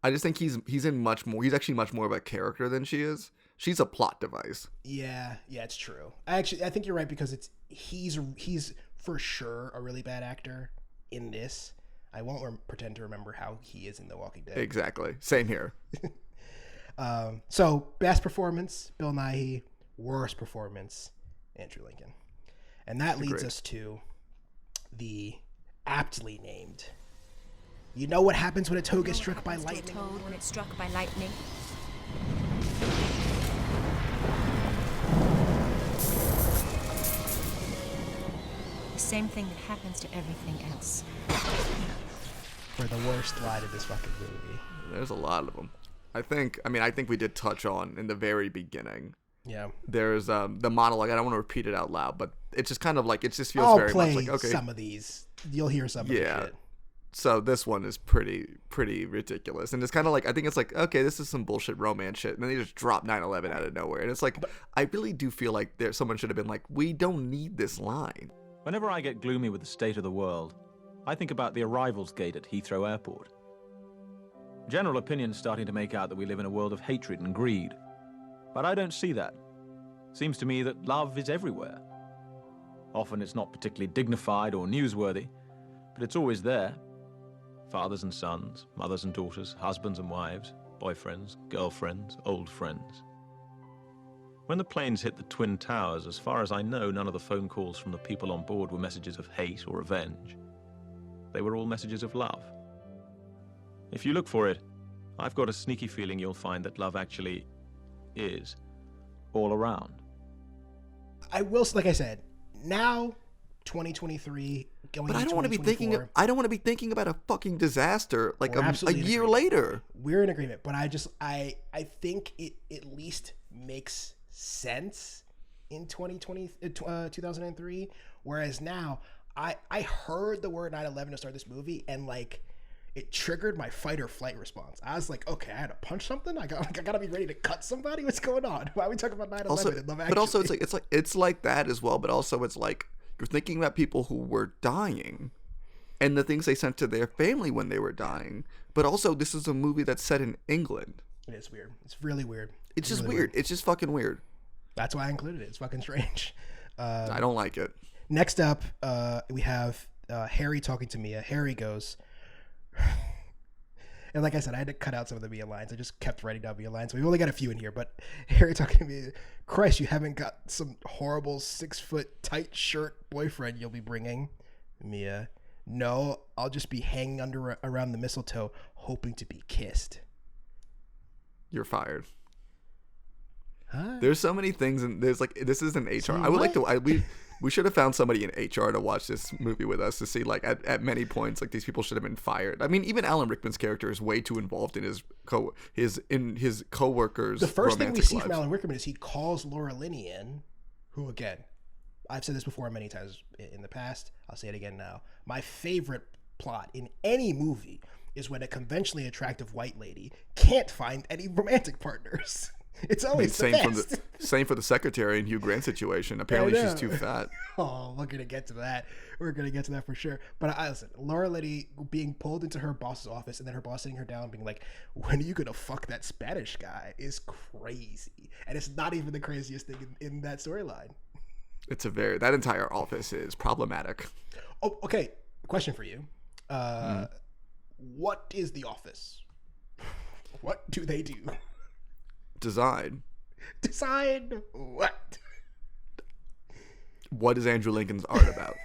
I just think he's in much more. He's actually much more of a character than she is. She's a plot device. Yeah, it's true. I think you're right, because he's for sure a really bad actor in this. I won't pretend to remember how he is in The Walking Dead. Exactly. Same here. So best performance, Bill Nighy. Worst performance, Andrew Lincoln. And that leads us to the aptly named. You know what happens when a toe gets struck by lightning? Toad when it's struck by lightning. The same thing that happens to everything else. For the worst line of this fucking movie. There's a lot of them. I think we did touch on in the very beginning. Yeah. There's the monologue. I don't want to repeat it out loud, but it's just kind of like, it just feels I'll very play much like, okay, some of these. You'll hear some of the shit. So this one is pretty ridiculous, and it's kind of like, I think it's like, okay, this is some bullshit romance shit, and then they just drop 9/11 out of nowhere, and it's like, I really do feel like someone should have been like, we don't need this line. Whenever I get gloomy with the state of the world, I think about the arrivals gate at Heathrow Airport. General opinion's starting to make out that we live in a world of hatred and greed. But I don't see that. Seems to me that love is everywhere. Often it's not particularly dignified or newsworthy, but it's always there. Fathers and sons, mothers and daughters, husbands and wives, boyfriends, girlfriends, old friends. When the planes hit the Twin Towers, as far as I know, none of the phone calls from the people on board were messages of hate or revenge. They were all messages of love. If you look for it, I've got a sneaky feeling you'll find that love actually is all around. I will, like I said, now 2023 going. But I don't want to be thinking. I don't want to be thinking about a fucking disaster like a year later. We're in agreement, but I think it at least makes sense in 2003. Whereas now, I heard the word 9/11 to start this movie, and like, it triggered my fight or flight response. I was like, okay, I had to punch something. I gotta be ready to cut somebody. What's going on? Why are we talking about 9/11 and Love Actually? But also, it's like that as well. But also, it's like you're thinking about people who were dying, and the things they sent to their family when they were dying. But also, this is a movie that's set in England. It is weird. It's really weird. It's just really weird. It's just fucking weird. That's why I included it. It's fucking strange. I don't like it. Next up, we have Harry talking to Mia. Harry goes, and like I said, I had to cut out some of the Mia lines. I just kept writing down Mia lines. We've only got a few in here, but Harry talking to me, Christ, you haven't got some horrible 6-foot tight shirt boyfriend you'll be bringing. Mia, no, I'll just be hanging around the mistletoe hoping to be kissed. You're fired. Huh? There's so many things, and there's like this is an HR. See, I would like to. what? We should have found somebody in HR to watch this movie with us to see like at many points like these people should have been fired. I mean, even Alan Rickman's character is way too involved in his coworkers. The first thing we see lives. from Alan Rickman is he calls Laura Linney in, who again, I've said this before many times in the past. I'll say it again now. My favorite plot in any movie is when a conventionally attractive white lady can't find any romantic partners. It's always the best. Same for the secretary in Hugh Grant's situation. Apparently, she's too fat. Oh, we're gonna get to that. We're gonna get to that for sure. But listen, Laura Linney being pulled into her boss's office, and then her boss sitting her down, being like, "When are you gonna fuck that Spanish guy?" is crazy, and it's not even the craziest thing in that storyline. That entire office is problematic. Oh, okay. Question for you. What is the office? What do they do? Design what? What is Andrew Lincoln's art about?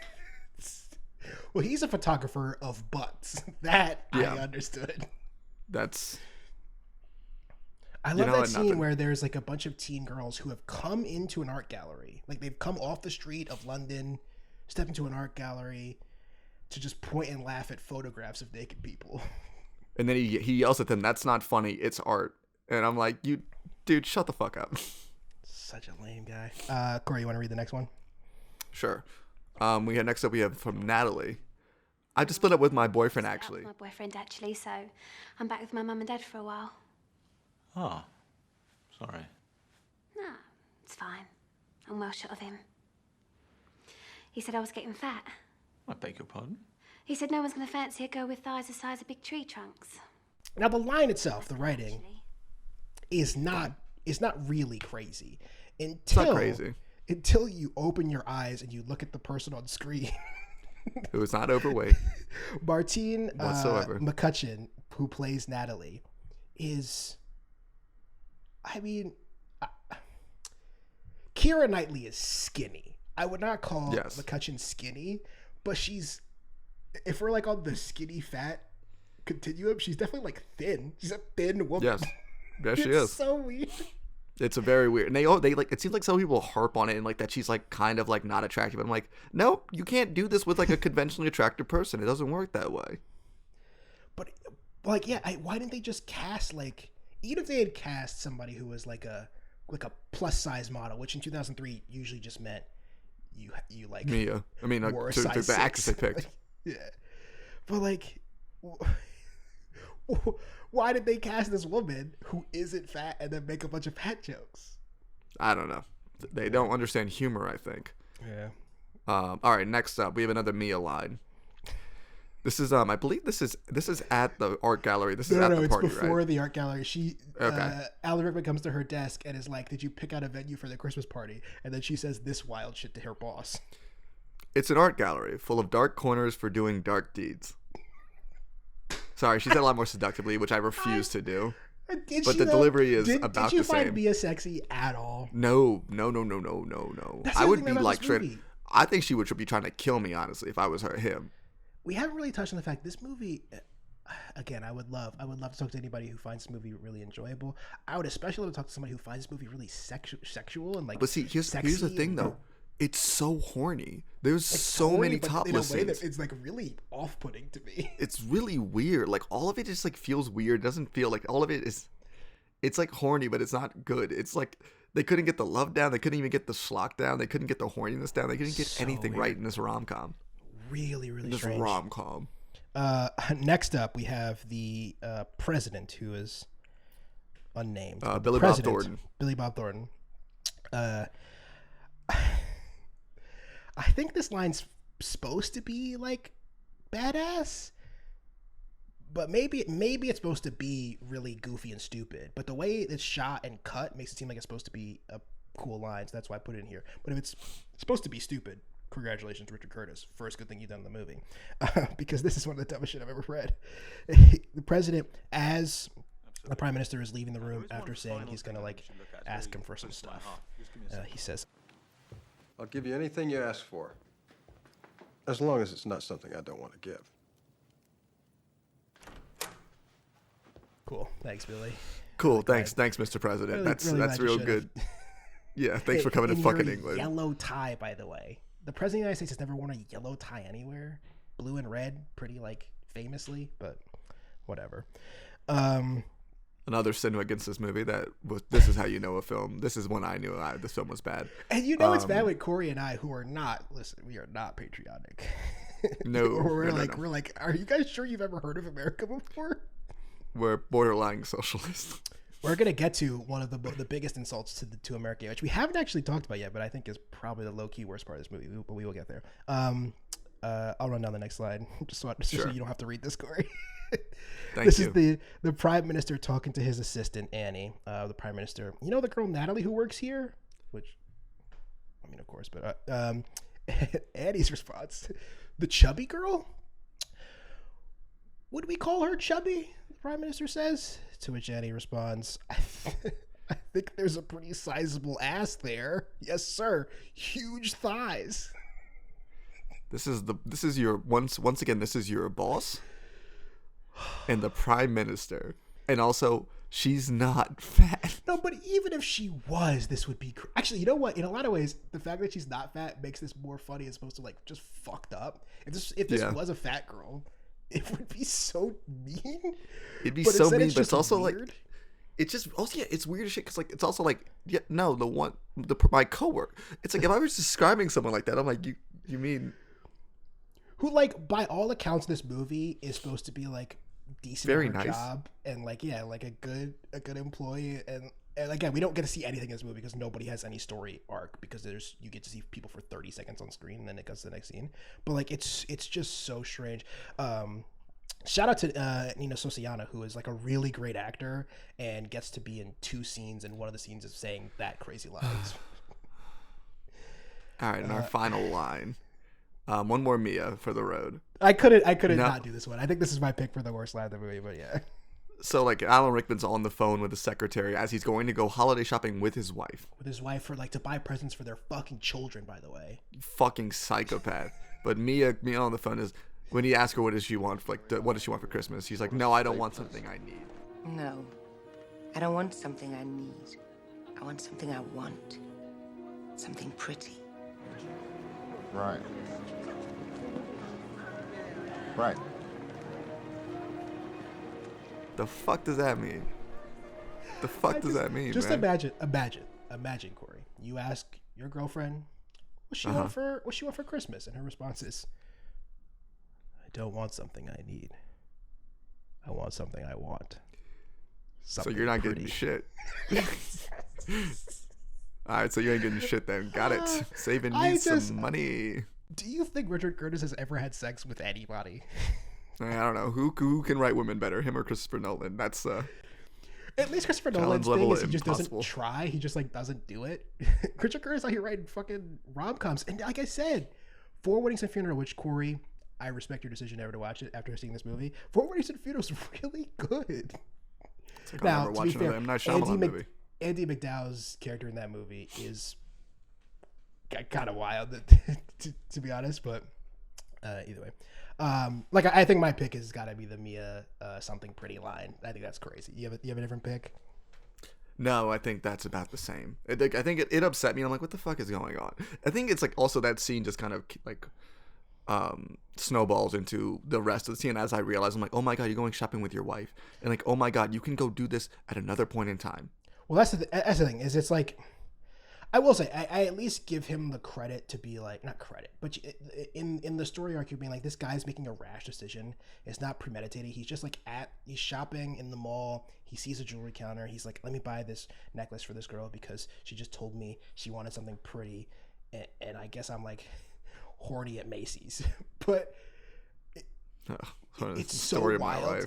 Well, he's a photographer of butts. That Yeah. I understood. I love that scene where there's like a bunch of teen girls who have come into an art gallery. Like they've come off the street of London, step into an art gallery to just point and laugh at photographs of naked people. And then he yells at them, "That's not funny. It's art." And I'm like, dude, shut the fuck up. Such a lame guy. Corey, you want to read the next one? Sure. Next up we have from Natalie. I just split up with my boyfriend actually. My boyfriend actually, so I'm back with my mum and dad for a while. Oh, sorry. No, it's fine. I'm well shut of him. He said I was getting fat. I beg your pardon? He said no one's going to fancy a girl with thighs the size of big tree trunks. Now the line itself, the writing, is not really crazy until you open your eyes and you look at the person on screen. Who is not overweight. Martine whatsoever. McCutcheon, who plays Natalie, is, I mean, Keira Knightley is skinny. I would not call McCutcheon skinny, but she's, if we're like on the skinny fat continuum, she's definitely like thin. She's a thin woman. Yes. Yes, she is. It's so weird. It's a very weird, and they like, it seems like some people harp on it and like that she's like kind of like not attractive. I'm like, no, you can't do this with like a conventionally attractive person. It doesn't work that way. But like, yeah, why didn't they just cast like, even if they had cast somebody who was like a plus size model, which in 2003 usually just meant you like Mia. I mean, wore a to size the actress they 6. picked. Like, yeah, but like, why did they cast this woman who isn't fat and then make a bunch of fat jokes? I don't know. They don't understand humor, I think. Yeah. All right, next up, we have another Mia line. This is I believe this is at the art gallery. This is at the party, it's before right? the art gallery. She Okay. Alan Rickman comes to her desk and is like, "Did you pick out a venue for the Christmas party?" And then she says this wild shit to her boss. It's an art gallery full of dark corners for doing dark deeds. Sorry, she said a lot more seductively, which I refuse to do. But the delivery is about the same. Did you find Mia sexy at all? No. I would be like straight. I think she would be trying to kill me, honestly, if I was him. We haven't really touched on the fact this movie. Again, I would love to talk to anybody who finds this movie really enjoyable. I would especially love to talk to somebody who finds this movie really sexual and like. But see, here's the thing though. It's so horny. There's so many topless in a way scenes. that it's like really off-putting to me. It's really weird. Like all of it just like feels weird. It doesn't feel like all of it is. It's like horny, but it's not good. It's like they couldn't get the love down. They couldn't even get the schlock down. They couldn't get the horniness down. They couldn't get anything right in this rom-com. Really this strange. rom-com. Next up, we have the president, who is unnamed. Billy Bob Thornton. Billy Bob Thornton. I think this line's supposed to be like badass, but maybe it's supposed to be really goofy and stupid. But the way it's shot and cut makes it seem like it's supposed to be a cool line, so that's why I put it in here. But if it's supposed to be stupid, congratulations, Richard Curtis. First good thing you've done in the movie. Because this is one of the dumbest shit I've ever read. The president, as the prime minister is leaving the room after saying he's going to like ask him for some stuff, he says, I'll give you anything you ask for, as long as it's not something I don't want to give. Cool. Thanks, Billy. Cool. Really Thanks, glad- Mr. President. really- That's really glad you real should've. good. Yeah, thanks for coming to In fucking your England. Yellow tie, by the way. The president of the United States has never worn a yellow tie anywhere. Blue and red, pretty like famously, but whatever. Another sin against this movie this is how you know a film. This is when I knew this film was bad. And you know it's bad with Corey and I, who are not. Listen, we are not patriotic. No, we're no. like, are you guys sure you've ever heard of America before? We're borderline socialists. We're gonna get to one of the biggest insults to America, which we haven't actually talked about yet, but I think is probably the low key worst part of this movie. But we will get there. I'll run down the next slide just so you don't have to read this, Corey. This is the prime minister talking to his assistant Annie. The prime minister, you know the girl Natalie who works here, which I mean of course, but Annie's response, the chubby girl. Would we call her chubby? The prime minister says. To which Annie responds, I think there's a pretty sizable ass there. Yes, sir. Huge thighs. This is your once again. This is your boss, and the prime minister, and also she's not fat. No, but even if she was, this would be actually. You know what? In a lot of ways, the fact that she's not fat makes this more funny as opposed to like just fucked up. If this was a fat girl, it would be so mean. It'd be so mean, but it's also weird. like, it's just also it's weird as shit because like it's also like my coworker. It's like if I was describing someone like that, I'm like you mean. Who, like, by all accounts, this movie is supposed to be like decent Very at her nice job and like like a good employee and again we don't get to see anything in this movie because nobody has any story arc because you get to see people for 30 seconds on screen and then it goes to the next scene. But like it's just so strange. Shout out to Nina Sosiana, who is like a really great actor and gets to be in 2 scenes, and one of the scenes is saying that crazy lines. All right, and our final line. One more Mia for the road. I couldn't not do this one. I think this is my pick for the worst line of the movie, but yeah. So like Alan Rickman's on the phone with the secretary as he's going to go holiday shopping with his wife. With his wife for like to buy presents for their fucking children, by the way. Fucking psychopath. But Mia on the phone is when he asks her what does she want for Christmas. She's like, no, I don't want something I need. No, I don't want something I need. I want something I want. Something pretty. Right. Right. The fuck does that mean? The fuck does that mean? Just man? imagine, Corey. You ask your girlfriend, what she want for Christmas, and her response is, I don't want something I need. I want something I want. Something so you're not pretty. getting shit. All right, so you ain't getting shit then. Got it. Saving me some money. Do you think Richard Curtis has ever had sex with anybody? I don't know. Who can write women better, him or Christopher Nolan? That's at least Christopher Nolan's thing is he just doesn't try. He just like doesn't do it. Richard Curtis out here writing fucking rom-coms. And like I said, Four Weddings and Funeral, which Corey, I respect your decision never to watch it after seeing this movie. Four Weddings and Funeral is really good. Like now, to be fair, Andy McDowell's character in that movie is kind of wild, to be honest. But either way, like I think my pick has got to be the Mia something pretty line. I think that's crazy. You have a different pick? No, I think that's about the same. I think it upset me. I'm like, what the fuck is going on? I think it's like also that scene just kind of like snowballs into the rest of the scene. As I realize, I'm like, oh my god, you're going shopping with your wife, and like, oh my god, you can go do this at another point in time. Well, that's the thing. Is it's like, I will say, I at least give him the credit to be like, not credit, but in the story arc, you're being like, this guy's making a rash decision. It's not premeditated. He's just like he's shopping in the mall. He sees a jewelry counter. He's like, let me buy this necklace for this girl because she just told me she wanted something pretty, and I guess I'm like horny at Macy's, but it's so wild.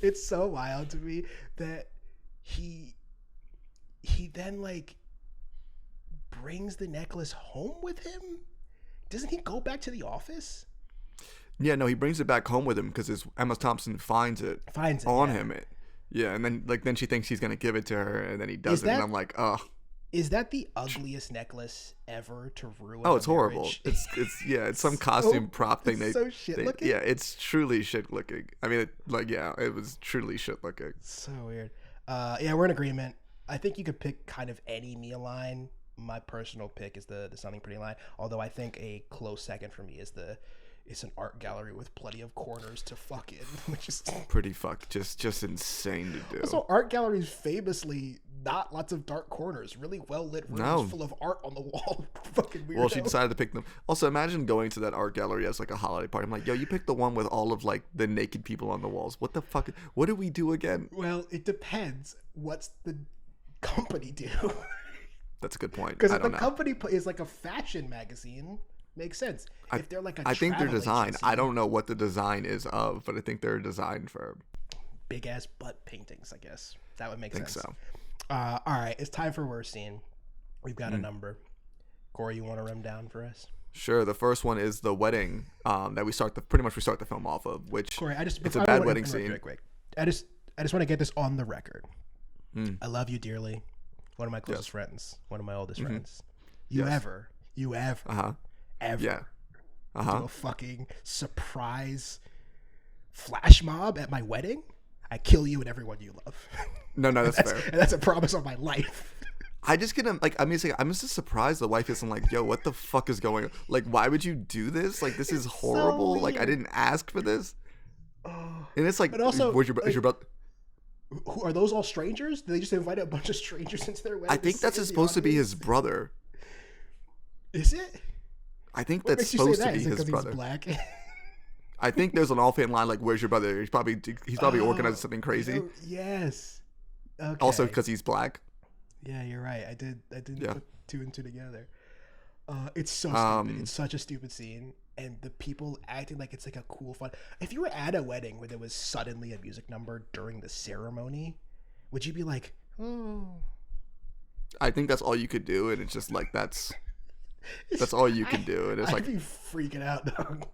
It's so wild to me that he then like brings the necklace home with him. Doesn't he go back to the office? Yeah, no, he brings it back home with him because Emma Thompson finds it on him. Yeah, and then she thinks he's gonna give it to her, and then he doesn't. And I'm like, oh. Is that the ugliest necklace ever to ruin? Oh, it's horrible. Marriage? It's some costume prop thing. It's so shit looking. Yeah, it's truly shit looking. I mean, it was truly shit looking. So weird. Yeah, we're in agreement. I think you could pick kind of any Mia line. My personal pick is the Something Pretty line. Although I think a close second for me is it's an art gallery with plenty of corners to fuck in, which is pretty just insane to do. Also, art galleries famously not lots of dark corners, really well lit rooms full of art on the wall. Fucking weird. Well, she decided to pick them. Also, imagine going to that art gallery as like a holiday party. I'm like, yo, you picked the one with all of like the naked people on the walls. What the fuck? What do we do again? Well, it depends. What's the company do? That's a good point. Because if the company is like a fashion magazine, makes sense. If they're like I think their design. agency, I don't know what the design is of, but I think they're a design firm. Big ass butt paintings, I guess that would make sense. I think so. All right, it's time for worst scene. We've got a number. Corey, you want to run down for us? Sure. The first one is the wedding that we start the film off of, which Corey, it's a bad wedding scene. Real quick. I just want to get this on the record. I love you dearly. One of my closest friends. One of my oldest friends. You ever do a fucking surprise flash mob at my wedding? I kill you and everyone you love. No, that's fair. And that's a promise on my life. I just get I'm just surprised the wife isn't like, yo, what the fuck is going on? Like, why would you do this? Like, this is horrible. Like, I didn't ask for this. And it's like, but also, is your brother? Who are those all strangers? Did they just invite a bunch of strangers into their wedding? I think that's supposed to be his brother. Is it? I think that's supposed to be his brother. He's black? I think there's an offhand line like, "Where's your brother?" He's probably organizing something crazy. Yes. Okay. Also because he's black. Yeah, you're right. I didn't put two and two together. It's so stupid. It's such a stupid scene, and the people acting like it's like a cool fun. If you were at a wedding where there was suddenly a music number during the ceremony, would you be like, "Oh"? I think that's all you could do, and it's just like that's all you can do, and it's I'd like be freaking out, dog.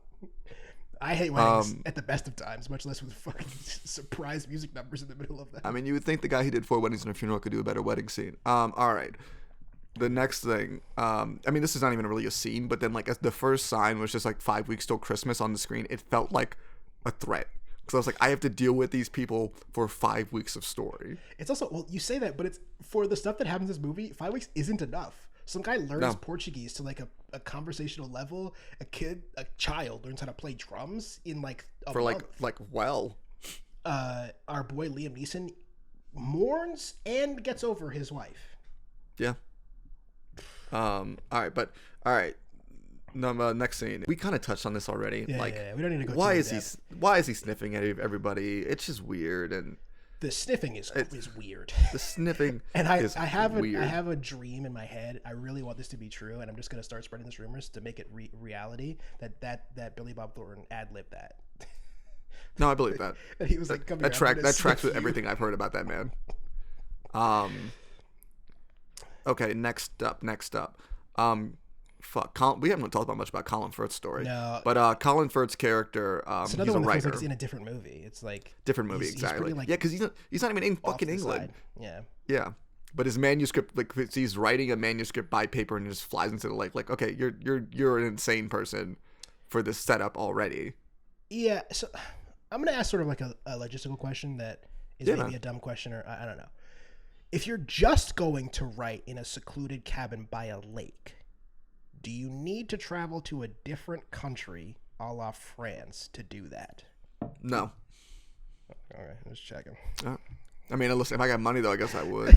I hate weddings at the best of times, much less with fucking surprise music numbers in the middle of that. I mean, you would think the guy who did 4 weddings and a funeral could do a better wedding scene. All right. The next thing, I mean, this is not even really a scene, but then like as the first sign was just like 5 weeks till Christmas on the screen, it felt like a threat. Because I was like, I have to deal with these people for 5 weeks of story. It's also, well, you say that, but it's for the stuff that happens in this movie, 5 weeks isn't enough. Some guy learns Portuguese to like a conversational level. A child learns how to play drums in like a month. Our boy Liam Neeson mourns and gets over his wife. Yeah. All right. No, next scene. We kind of touched on this already. Yeah, we don't need to go. Why is he sniffing at everybody? It's just weird, and the sniffing is weird. The sniffing and I have weird. I have a dream in my head. I really want this to be true, and I'm just gonna start spreading this rumors to make it reality. That Billy Bob Thornton ad-libbed that. No, I believe that. And he was like, that tracks with everything I've heard about that man. Okay, next up. We haven't talked about much about Colin Firth's story. No. But Colin Firth's character, it's another he's one a that writer. feels like it's in a different movie. It's like different movie, exactly. Like, yeah, because he's not even in fucking England. Yeah. Yeah. But his manuscript, like he's writing a manuscript by paper and just flies into the lake. Like, okay, you're an insane person for this setup already. Yeah. So I'm gonna ask sort of like a logistical question that is maybe a dumb question, or I don't know. If you're just going to write in a secluded cabin by a lake, do you need to travel to a different country, a la France, to do that? No. All right, just checking. I mean, listen, if I got money though, I guess I would.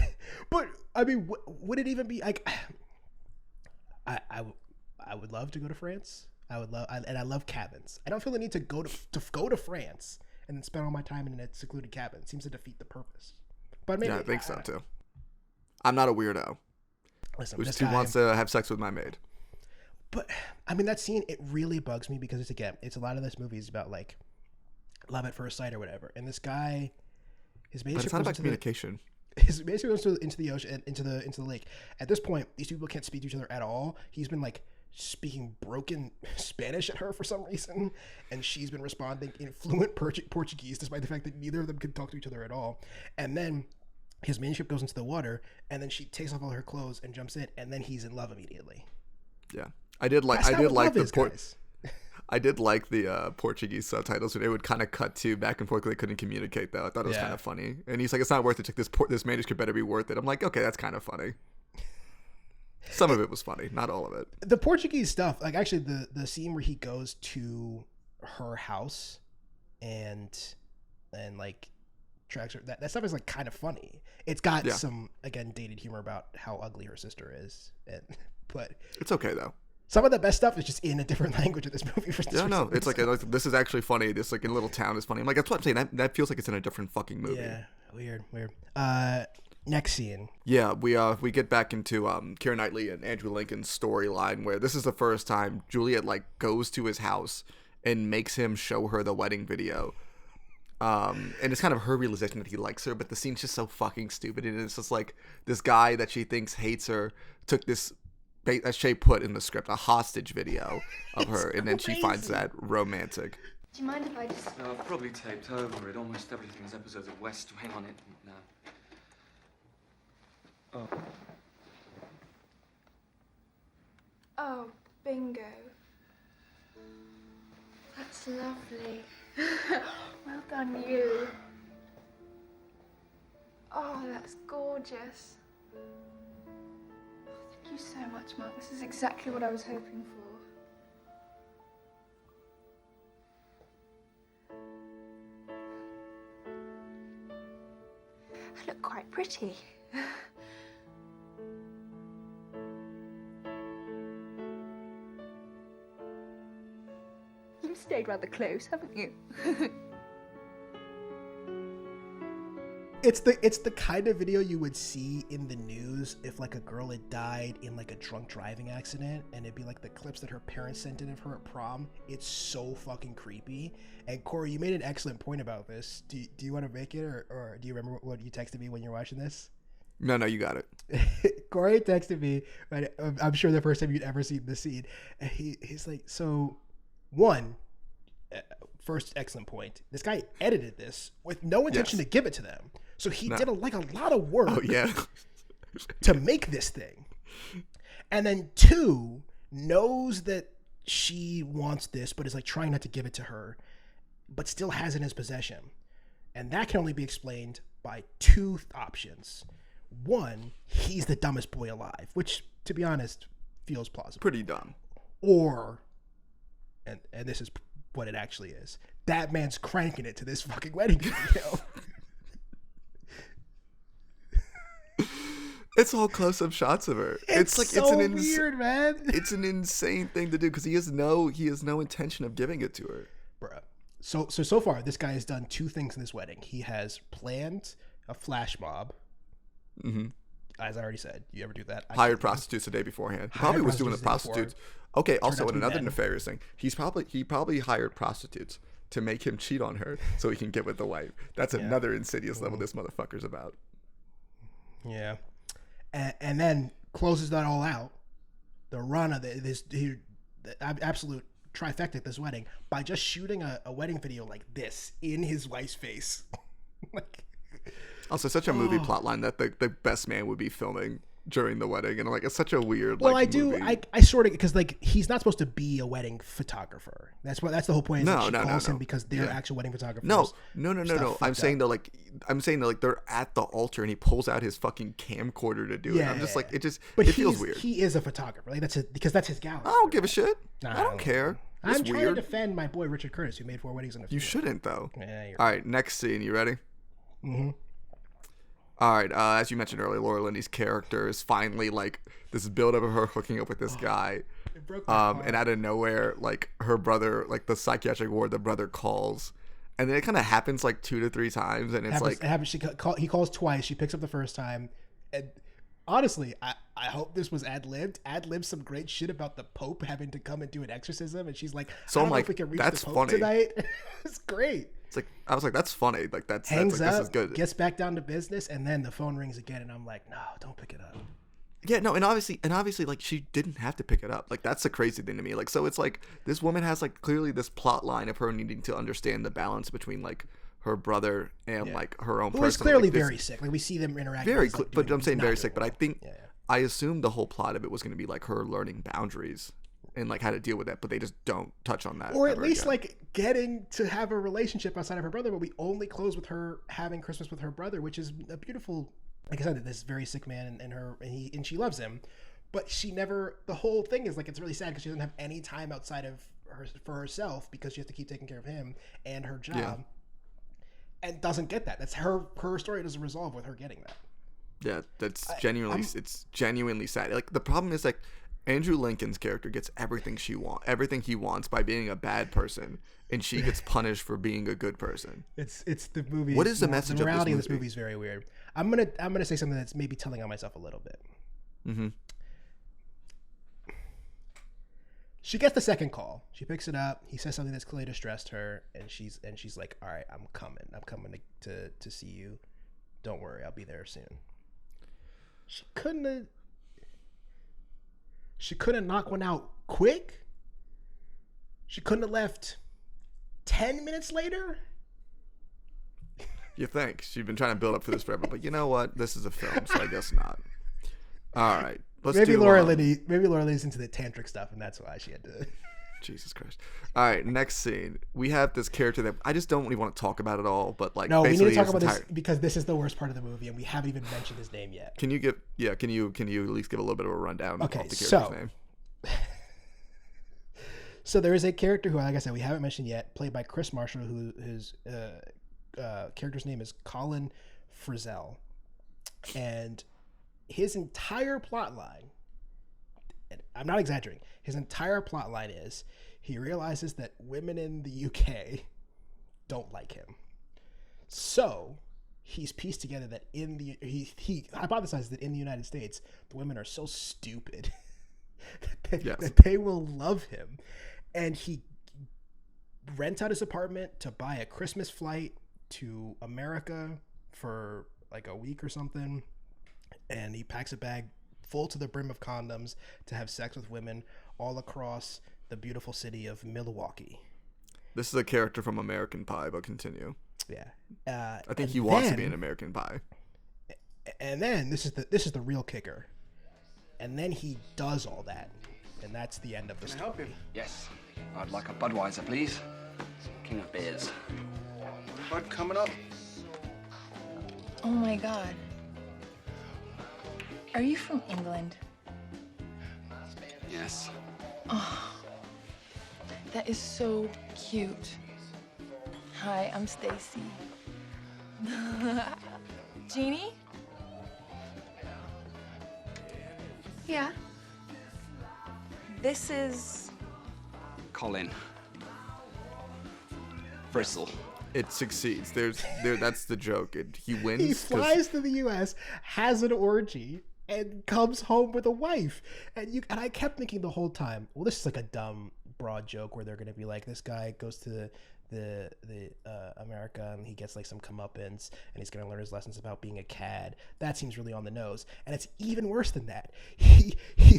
But I mean, would it even be like? I would love to go to France. I love cabins. I don't feel the need to go to France and then spend all my time in a secluded cabin. It seems to defeat the purpose. But maybe I think so too. I'm not a weirdo. Listen, who just wants to have sex with my maid. But I mean, that scene, it really bugs me because it's a lot of this movie is about like love at first sight or whatever. And this guy, his manuscript. But it's not about communication. His manuscript goes into the ocean, into the lake. At this point, these people can't speak to each other at all. He's been like speaking broken Spanish at her for some reason, and she's been responding in fluent Portuguese, despite the fact that neither of them can talk to each other at all. And then his manuscript goes into the water, and then she takes off all her clothes and jumps in, and then he's in love immediately. Yeah, I did like the Portuguese subtitles where they would kind of cut to back and forth because they couldn't communicate. Though I thought it was kind of funny, and he's like, "It's not worth it. This manuscript better be worth it." I'm like, "Okay, that's kind of funny." Some of it was funny, not all of it. The Portuguese stuff, like actually the scene where he goes to her house and like tracks her, that stuff is like kind of funny. It's got some, again, dated humor about how ugly her sister is, but it's okay though. Some of the best stuff is just in a different language of this movie. It's like this is actually funny. This like in a little town is funny. I'm like, that's what I'm saying. That feels like it's in a different fucking movie. Yeah, weird. Next scene. Yeah, we get back into Keira Knightley and Andrew Lincoln's storyline where this is the first time Juliet like goes to his house and makes him show her the wedding video. And it's kind of her realization that he likes her, but the scene's just so fucking stupid. And it's just like this guy that she thinks hates her took this, as Shay put in the script, a hostage video of her, and then she finds that romantic. Do you mind if I just... No, I've probably taped over it. Almost everything's episodes of West Wing on it now. Oh. Oh, bingo. That's lovely. Well done, you. Oh, that's gorgeous. Thank you so much, Mark. This is exactly what I was hoping for. I look quite pretty. You've stayed rather close, haven't you? It's the kind of video you would see in the news if like a girl had died in like a drunk driving accident, and it'd be like the clips that her parents sent in of her at prom. It's so fucking creepy. And Corey, you made an excellent point about this. Do you want to make it, or do you remember what you texted me when you were watching this? No, you got it. Corey texted me, right? I'm sure the first time you'd ever seen the scene, and he's like, so one. First excellent point. This guy edited this with no intention to give it to them. So he did a lot of work to make this thing. And then two, knows that she wants this, but is like trying not to give it to her, but still has it in his possession. And that can only be explained by two options. One, he's the dumbest boy alive, which, to be honest, feels plausible. Pretty dumb. Or, and this is what it actually is, that man's cranking it to this fucking wedding video. It's all close-up shots of her. It's an weird, man. It's an insane thing to do because he has no intention of giving it to her. Bruh. So far, this guy has done two things in this wedding. He has planned a flash mob. Mm-hmm. As I already said, you ever do that? Hired prostitutes the day beforehand. He probably was doing the prostitutes. Okay, also another nefarious thing. He probably hired prostitutes to make him cheat on her so he can get with the wife. That's another insidious level this motherfucker's about. Yeah. And then closes that all out, the run of the absolute trifecta at this wedding, by just shooting a wedding video like this in his wife's face. Also, such a movie plotline that the best man would be filming during the wedding, and like it's such a weird. Well, movie. I sort of, because like he's not supposed to be a wedding photographer. That's the whole point. Is she calls him because they're actual wedding photographers. No. I'm saying that they're at the altar and he pulls out his fucking camcorder to do it. I'm just like, it feels weird. He is a photographer. Like because that's his gallery. I don't give a shit. I don't care. I'm trying to defend my boy Richard Curtis, who made 4 weddings in a few. You shouldn't though. Yeah, all right, next scene. You ready? Mm-hmm. All right, as you mentioned earlier, Laura Linney's character is finally like this build-up of her hooking up with this guy, and out of nowhere, like her brother, like the psychiatric ward, the brother calls, and then it kind of happens like 2 to 3 times, and he calls twice. She picks up the first time, and honestly, I hope this was ad-libbed some great shit about the Pope having to come and do an exorcism, and she's like, I don't know if we can reach the Pope tonight. It's great. It's like, I was like, that's funny. Like hangs like, up, this is good. Gets back down to business, and then the phone rings again, and I'm like, no, don't pick it up. Yeah, no, and obviously, like she didn't have to pick it up. Like that's the crazy thing to me. Like, so it's like this woman has like clearly this plot line of her needing to understand the balance between like her brother and like her own Who person. is clearly like, very sick. Like we see them interact. Very, like, but I'm saying very sick. well. But I think I assumed the whole plot of it was going to be like her learning boundaries and like how to deal with that, but they just don't touch on that. Or at least like getting to have a relationship outside of her brother. But we only close with her having Christmas with her brother, which is a beautiful. Like I said, this very sick man and she loves him, but she never. The whole thing is like it's really sad because she doesn't have any time outside of her for herself because she has to keep taking care of him and her job, and doesn't get that. That's her story doesn't resolve with her getting that. Yeah, that's genuinely it's genuinely sad. Like the problem is like Andrew Lincoln's character gets everything he wants by being a bad person, and she gets punished for being a good person. It's the movie. What is the message the morality of this movie is very weird. I'm gonna say something that's maybe telling on myself a little bit. Mm-hmm. She gets the second call. She picks it up. He says something that's clearly distressed her, and she's like, "All right, I'm coming. I'm coming to see you. Don't worry, I'll be there soon." She couldn't knock one out quick. She couldn't have left 10 minutes later. You think she's been trying to build up for this forever, but you know what? This is a film, so I guess not. All right, maybe Laura Linney's into the tantric stuff, and that's why she had to. Jesus Christ! All right, next scene. We have this character that I just don't really want to talk about at all. But like, no, we need to talk about this because this is the worst part of the movie, and we haven't even mentioned his name yet. Can you at least give a little bit of a rundown of the character's name? So there is a character who, like I said, we haven't mentioned yet, played by Chris Marshall, whose character's name is Colin Frizzell, and his entire plot line, and I'm not exaggerating, his entire plot line is he realizes that women in the UK don't like him. So he's pieced together that he hypothesizes that in the United States, the women are so stupid that they will love him. And he rents out his apartment to buy a Christmas flight to America for like a week or something. And he packs a bag full to the brim of condoms to have sex with women all across the beautiful city of Milwaukee. This is a character from American Pie, but continue. Yeah. I think he wants to be an American Pie. And then this is the real kicker. And then he does all that. And that's the end of the story. Can I help you? Yes. I'd like a Budweiser, please. King of beers. Bud coming up. Oh my God. Are you from England? Yes. Oh, that is so cute. Hi, I'm Stacy. Jeannie? Yeah. This is Colin. Bristle. It succeeds. That's the joke. He wins. He flies to the U.S., has an orgy, and comes home with a wife. And I kept thinking the whole time, well, this is like a dumb, broad joke where they're going to be like, this guy goes to the America and he gets like some comeuppance and he's going to learn his lessons about being a cad. That seems really on the nose. And it's even worse than that. He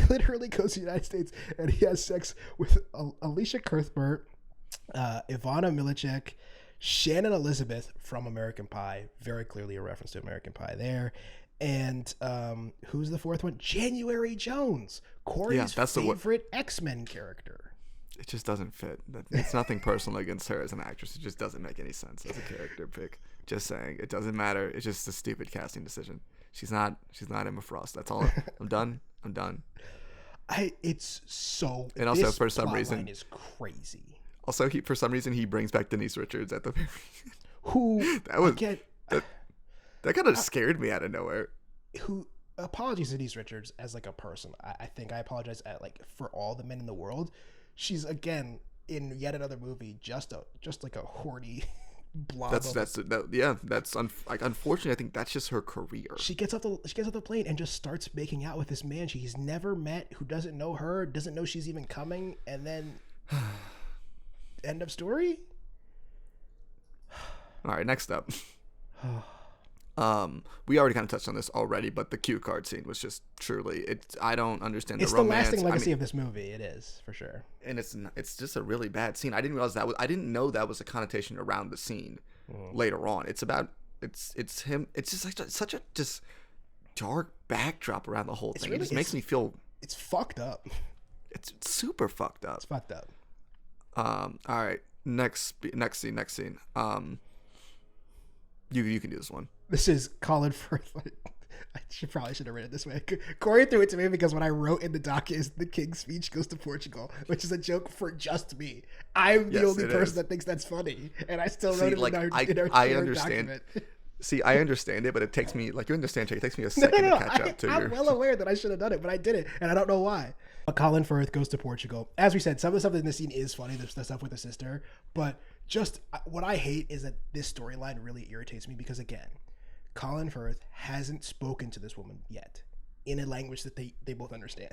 literally goes to the United States and he has sex with Alicia Cuthbert, Ivana Milichek, Shannon Elizabeth from American Pie. Very clearly a reference to American Pie there. And who's the fourth one? January Jones, Corey's favorite X-Men character. It just doesn't fit. It's nothing personal against her as an actress. It just doesn't make any sense as a character pick. Just saying, it doesn't matter. It's just a stupid casting decision. She's not Emma Frost. That's all. I'm done. It's so. And also, for some reason, is crazy. Also, for some reason, he brings back Denise Richards at the very end. Who that kind of scared me out of nowhere. Apologies to Denise Richards as like a person. I think I apologize for all the men in the world. She's again in yet another movie, just like a horny blob. Unfortunately, I think that's just her career. She gets off the plane and just starts making out with this man she's never met, who doesn't know her, doesn't know she's even coming, and then end of story. All right, next up. We already kind of touched on this already, but the cue card scene was just truly. I don't understand the romance. It's the lasting legacy of this movie. It is for sure. And it's just a really bad scene. I didn't realize I didn't know that was a connotation around the scene. later on. It's about it's him. It's just like such a just dark backdrop around the whole thing. It just makes me feel it's fucked up. It's super fucked up. It's fucked up. All right. Next scene. You can do this one. This is Colin Firth. I probably should have read it this way. Corey threw it to me because what I wrote in the doc is the king's speech goes to Portugal, which is a joke for just me. I'm the only person that thinks that's funny, and I still wrote it in our I understand. document. See, I understand it, but it takes me, like, you understand, Jay, it takes me a second to catch up to I'm well aware that I should have done it, but I didn't, and I don't know why. Colin Firth goes to Portugal. As we said, some of the stuff in this scene is funny, the stuff with the sister, but just what I hate is that this storyline really irritates me because, again, Colin Firth hasn't spoken to this woman yet in a language that they both understand.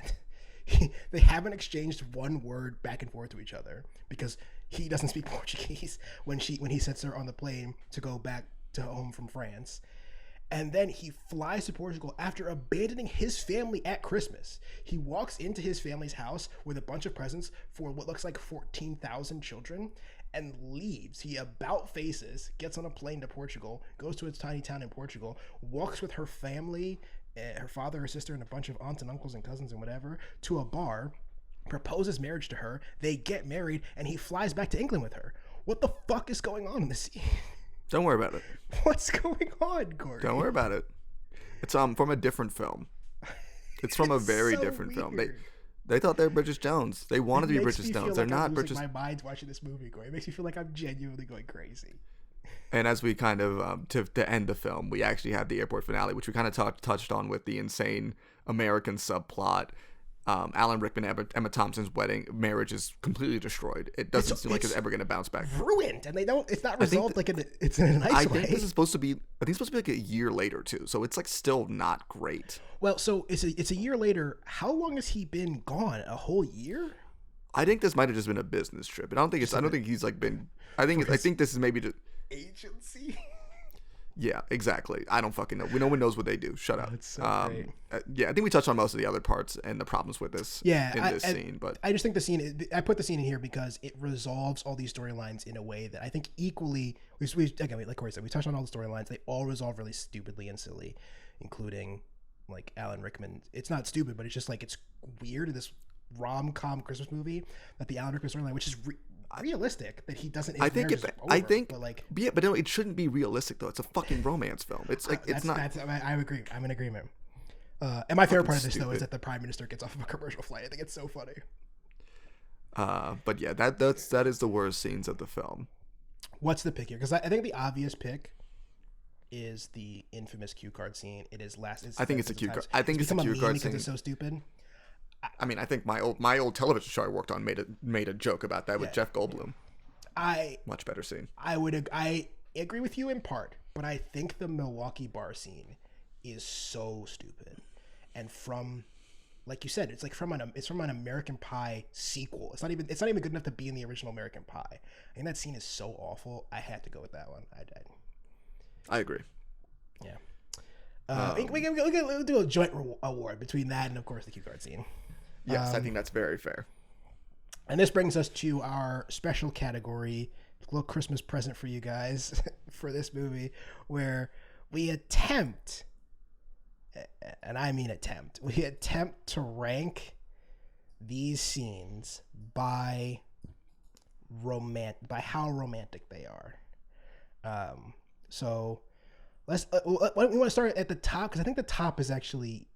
They haven't exchanged one word back and forth to each other because he doesn't speak Portuguese when he sets her on the plane to go back to home from France. And then he flies to Portugal after abandoning his family at Christmas. He walks into his family's house with a bunch of presents for what looks like 14,000 children and leaves. He about faces, gets on a plane to Portugal, goes to a tiny town in Portugal, walks with her family, her father, her sister, and a bunch of aunts and uncles and cousins and whatever, to a bar, proposes marriage to her. They get married, and he flies back to England with her. What the fuck is going on in this scene? Don't worry about it. What's going on, Corey? Don't worry about it. It's from a different film. It's from a very different film. They thought they were Bridget Jones. They wanted to be Bridget Jones. They're not Bridget. My mind's watching this movie, Corey. It makes me feel like I'm genuinely going crazy. And as we kind of to end the film, we actually had the airport finale, which we kind of touched on with the insane American subplot. Alan Rickman, Emma Thompson's marriage is completely destroyed. It doesn't seem like it's ever going to bounce back. Ruined, and it's not resolved it's in a nice way. I think this is supposed to be like a year later too, so it's like still not great. Well, so it's a year later. How long has he been gone? A whole year? I think this might have just been a business trip. I don't think he's like been. I think this is maybe just agency. Yeah, exactly. I don't fucking know. No one knows what they do. Shut up. That's so great. Yeah, I think we touched on most of the other parts and the problems with this. Yeah, scene, but I just think the scene. I put the scene in here because it resolves all these storylines in a way that I think equally. Again, like Corey said, we touched on all the storylines. They all resolve really stupidly and silly, including like Alan Rickman. It's not stupid, but it's just like it's weird in this rom-com Christmas movie that the Alan Rickman storyline, which is realistic, that he doesn't. I think but no, it shouldn't be realistic though. It's a fucking romance film. It's like it's not. I agree. I'm in agreement. And my favorite part of this though is that the Prime Minister gets off of a commercial flight. I think it's so funny. But yeah, that is the worst scenes of the film. What's the pick here? Because I think the obvious pick is the infamous cue card scene. It is I think it's a cue card. I think it's a cue card scene because it's so stupid. I mean, I think my old television show I worked on made a joke about that with Jeff Goldblum. Much better scene. I agree with you in part, but I think the Milwaukee bar scene is so stupid, and from, like you said, it's from an American Pie sequel. It's not even good enough to be in the original American Pie. I think that scene is so awful. I had to go with that one. I agree. Yeah. We'll do a joint award between that and, of course, the cue card scene. Yes, I think that's very fair. And this brings us to our special category, a little Christmas present for you guys for this movie, where we attempt, and I mean attempt, to rank these scenes by how romantic they are. So we want to start at the top because I think the top is actually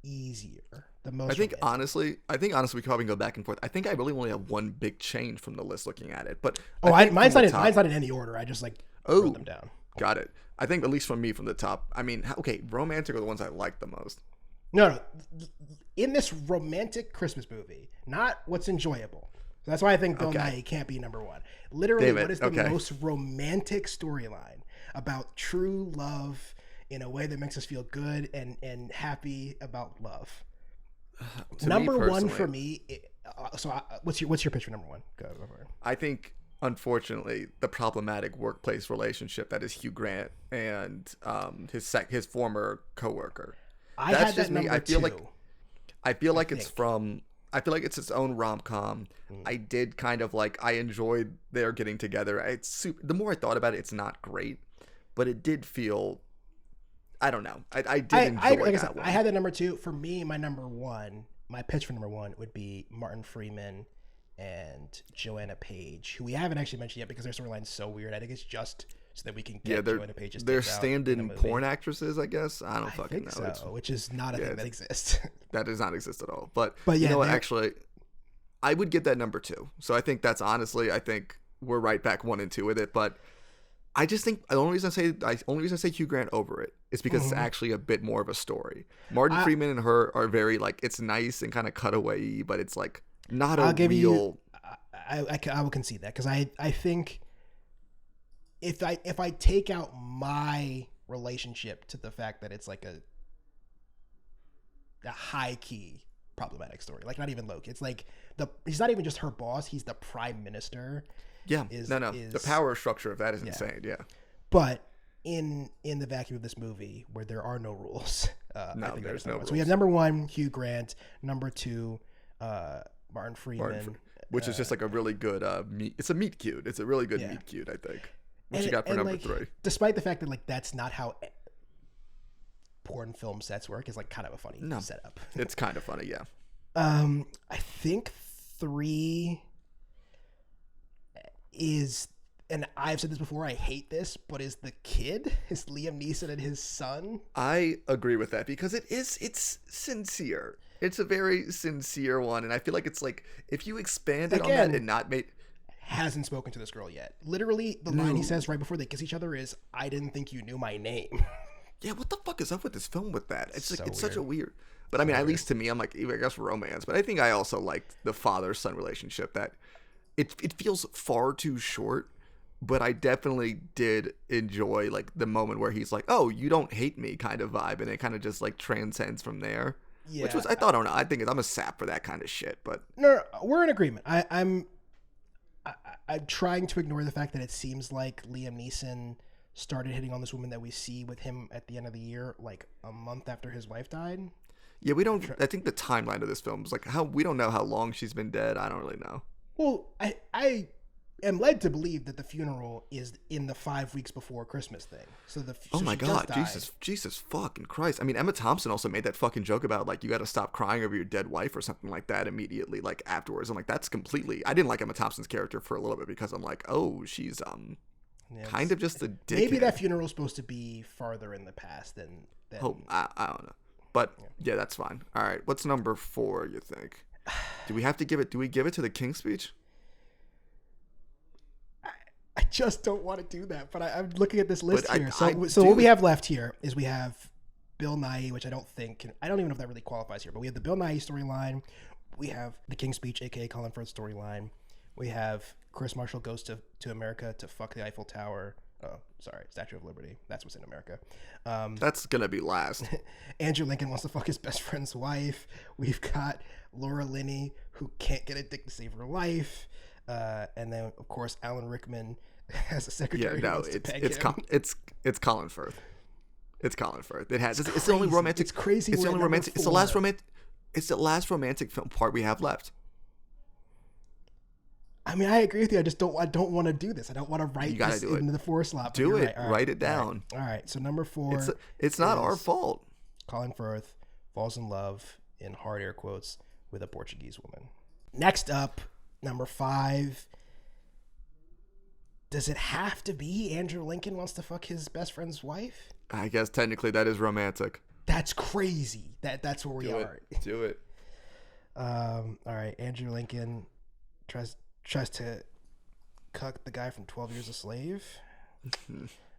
easier. The most. I think honestly, we could probably go back and forth. I think I really only have one big change from the list looking at it, but mine's not in any order. I just wrote them down. Got it. I think at least from me from the top. I mean, okay, romantic are the ones I like the most. No, in this romantic Christmas movie, not what's enjoyable. So that's why I think Bill Nye can't be number one. Literally, what is the most romantic storyline about true love in a way that makes us feel good and happy about love? Number one for me. What's your pitch for number one? Go for it. I think, unfortunately, the problematic workplace relationship that is Hugh Grant and his former coworker. I feel like it's from I feel like it's its own rom-com. I did kind of like, I enjoyed their getting together. The more I thought about it, it's not great, but it did feel, I don't know. I did enjoy that one. I had the number 2. For me, my number 1, my pitch for number 1 would be Martin Freeman and Joanna Page, who we haven't actually mentioned yet because their storyline's so weird. I think it's just so that we can get Joanna Page's they're tits out stand-in porn actresses, I guess. I don't fucking know. So, which is not a thing that exists. That does not exist at all. But yeah, you know what? Actually, I would give that number 2. So I think that's honestly, I think we're right back 1 and 2 with it. But I just think the only reason I say Hugh Grant over it is because it's actually a bit more of a story. Martin Freeman and her are very like, it's nice and kind of cutaway, but it's like not a real. I will concede that because I think if I take out my relationship to the fact that it's like a high key problematic story, like not even Loki. It's like he's not even just her boss; he's the prime minister. Yeah, the power structure of that is insane. Yeah, but in the vacuum of this movie, where there are no rules, there's no rules. So we have number 1, Hugh Grant. Number 2, Martin Freeman. Which is just like a really good meet. It's a meet cute. It's a really good meet cute, I think. What you got for number 3? Despite the fact that like that's not how porn film sets work, is like kind of a funny setup. It's kind of funny, yeah. I think 3 is, and I've said this before, I hate this, but is the kid, is Liam Neeson and his son. I agree with that because it's sincere. It's a very sincere one, and I feel like it's like if you expanded on that and not made. Hasn't spoken to this girl yet. Literally, the line he says right before they kiss each other is, "I didn't think you knew my name." Yeah, what the fuck is up with this film with that? It's like, it's weird. such a weird. But I mean, at least to me, I'm like, I guess romance. But I think I also liked the father-son relationship. That it feels far too short. But I definitely did enjoy like the moment where he's like, "Oh, you don't hate me," kind of vibe, and it kind of just like transcends from there. Yeah, which was I don't know. I think I'm a sap for that kind of shit. But no, we're in agreement. I'm trying to ignore the fact that it seems like Liam Neeson started hitting on this woman that we see with him at the end of the year, like a month after his wife died. Yeah, we don't. I think the timeline of this film is like we don't know how long she's been dead. I don't really know. Well, I am led to believe that the funeral is in the 5 weeks before Christmas thing. So oh my God, Jesus fucking Christ! I mean, Emma Thompson also made that fucking joke about like you got to stop crying over your dead wife or something like that immediately, like afterwards. I'm like, that's completely. I didn't like Emma Thompson's character for a little bit because I'm like, oh, she's kind of just a dickhead. Maybe that funeral is supposed to be farther in the past than. Oh, I don't know, but yeah, that's fine. All right, what's number 4? You think? Do we have to give it? Do we give it to the King's Speech? I just don't want to do that, but I'm looking at this list here. So what we have left here is we have Bill Nighy, which I don't even know if that really qualifies here, but we have the Bill Nighy storyline. We have the King's Speech, aka Colin Firth storyline. We have Chris Marshall goes to America to fuck the Eiffel Tower. Oh, sorry, Statue of Liberty. That's what's in America. That's gonna be last. Andrew Lincoln wants to fuck his best friend's wife. We've got Laura Linney, who can't get a dick to save her life. And then, of course, Alan Rickman as a secretary. Yeah, no, it's Colin Firth. It's Colin Firth. It's the only romantic. It's crazy. It's the only romantic. It's the last romantic. It's the last romantic film part we have left. I mean, I agree with you. I don't want to do this. I don't want to write this into the 4 slot. Do it. Right. Write it down. All right. So number 4. It's not our fault. Colin Firth falls in love, in hard air quotes, with a Portuguese woman. Next up, number 5. Does it have to be Andrew Lincoln wants to fuck his best friend's wife? I guess technically that is romantic. That's crazy. That's where we are. Do it. All right. Andrew Lincoln tries to cuck the guy from 12 Years a Slave.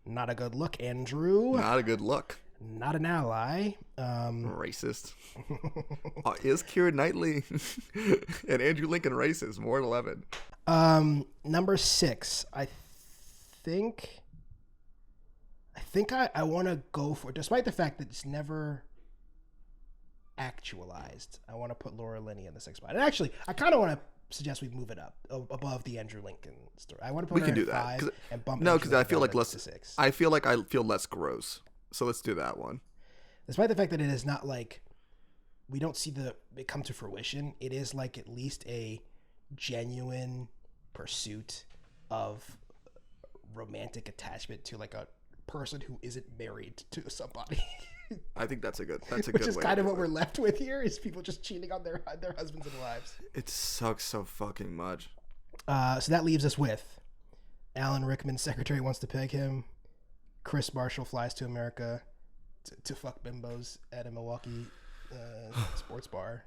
Not a good look, Andrew. Not a good look. Not an ally. Racist. Is Keira Knightley and Andrew Lincoln racist? More than 11. Number 6. I think I want to go for, despite the fact that it's never actualized, I want to put Laura Linney in the 6th spot. And actually, I kind of want to suggest we move it up above the Andrew Lincoln story. I want to put her at 5 and bump. No, because I feel like less. To 6. I feel like I feel less gross. So let's do that one. Despite the fact that it is not like we don't see it come to fruition. It is like at least a genuine pursuit of romantic attachment to like a person who isn't married to somebody. I think that's a good Which is kind of what we're left with here, is people just cheating on their husbands and wives. It sucks so fucking much. So that leaves us with Alan Rickman's secretary wants to peg him. Chris Marshall flies to America to fuck bimbos at a Milwaukee sports bar.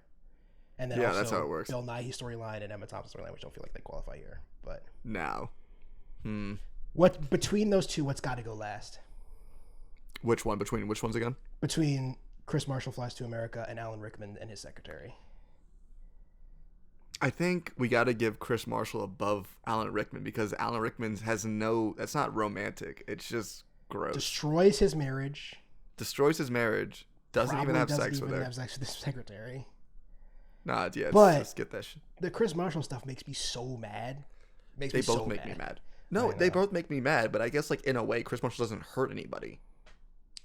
And then also that's how it works. Bill Nighy storyline and Emma Thompson storyline, which don't feel like they qualify here. But now, what between those two, what's got to go last? Which one? Between which ones again? Between Chris Marshall flies to America and Alan Rickman and his secretary. I think we got to give Chris Marshall above Alan Rickman, because Alan Rickman has that's not romantic. It's just gross. Destroys his marriage. Doesn't even have sex with her. Have sex with his secretary. Nah, yeah, but just get that shit. The Chris Marshall stuff makes me so mad. They both make me mad. No, they both make me mad, but I guess like in a way, Chris Marshall doesn't hurt anybody.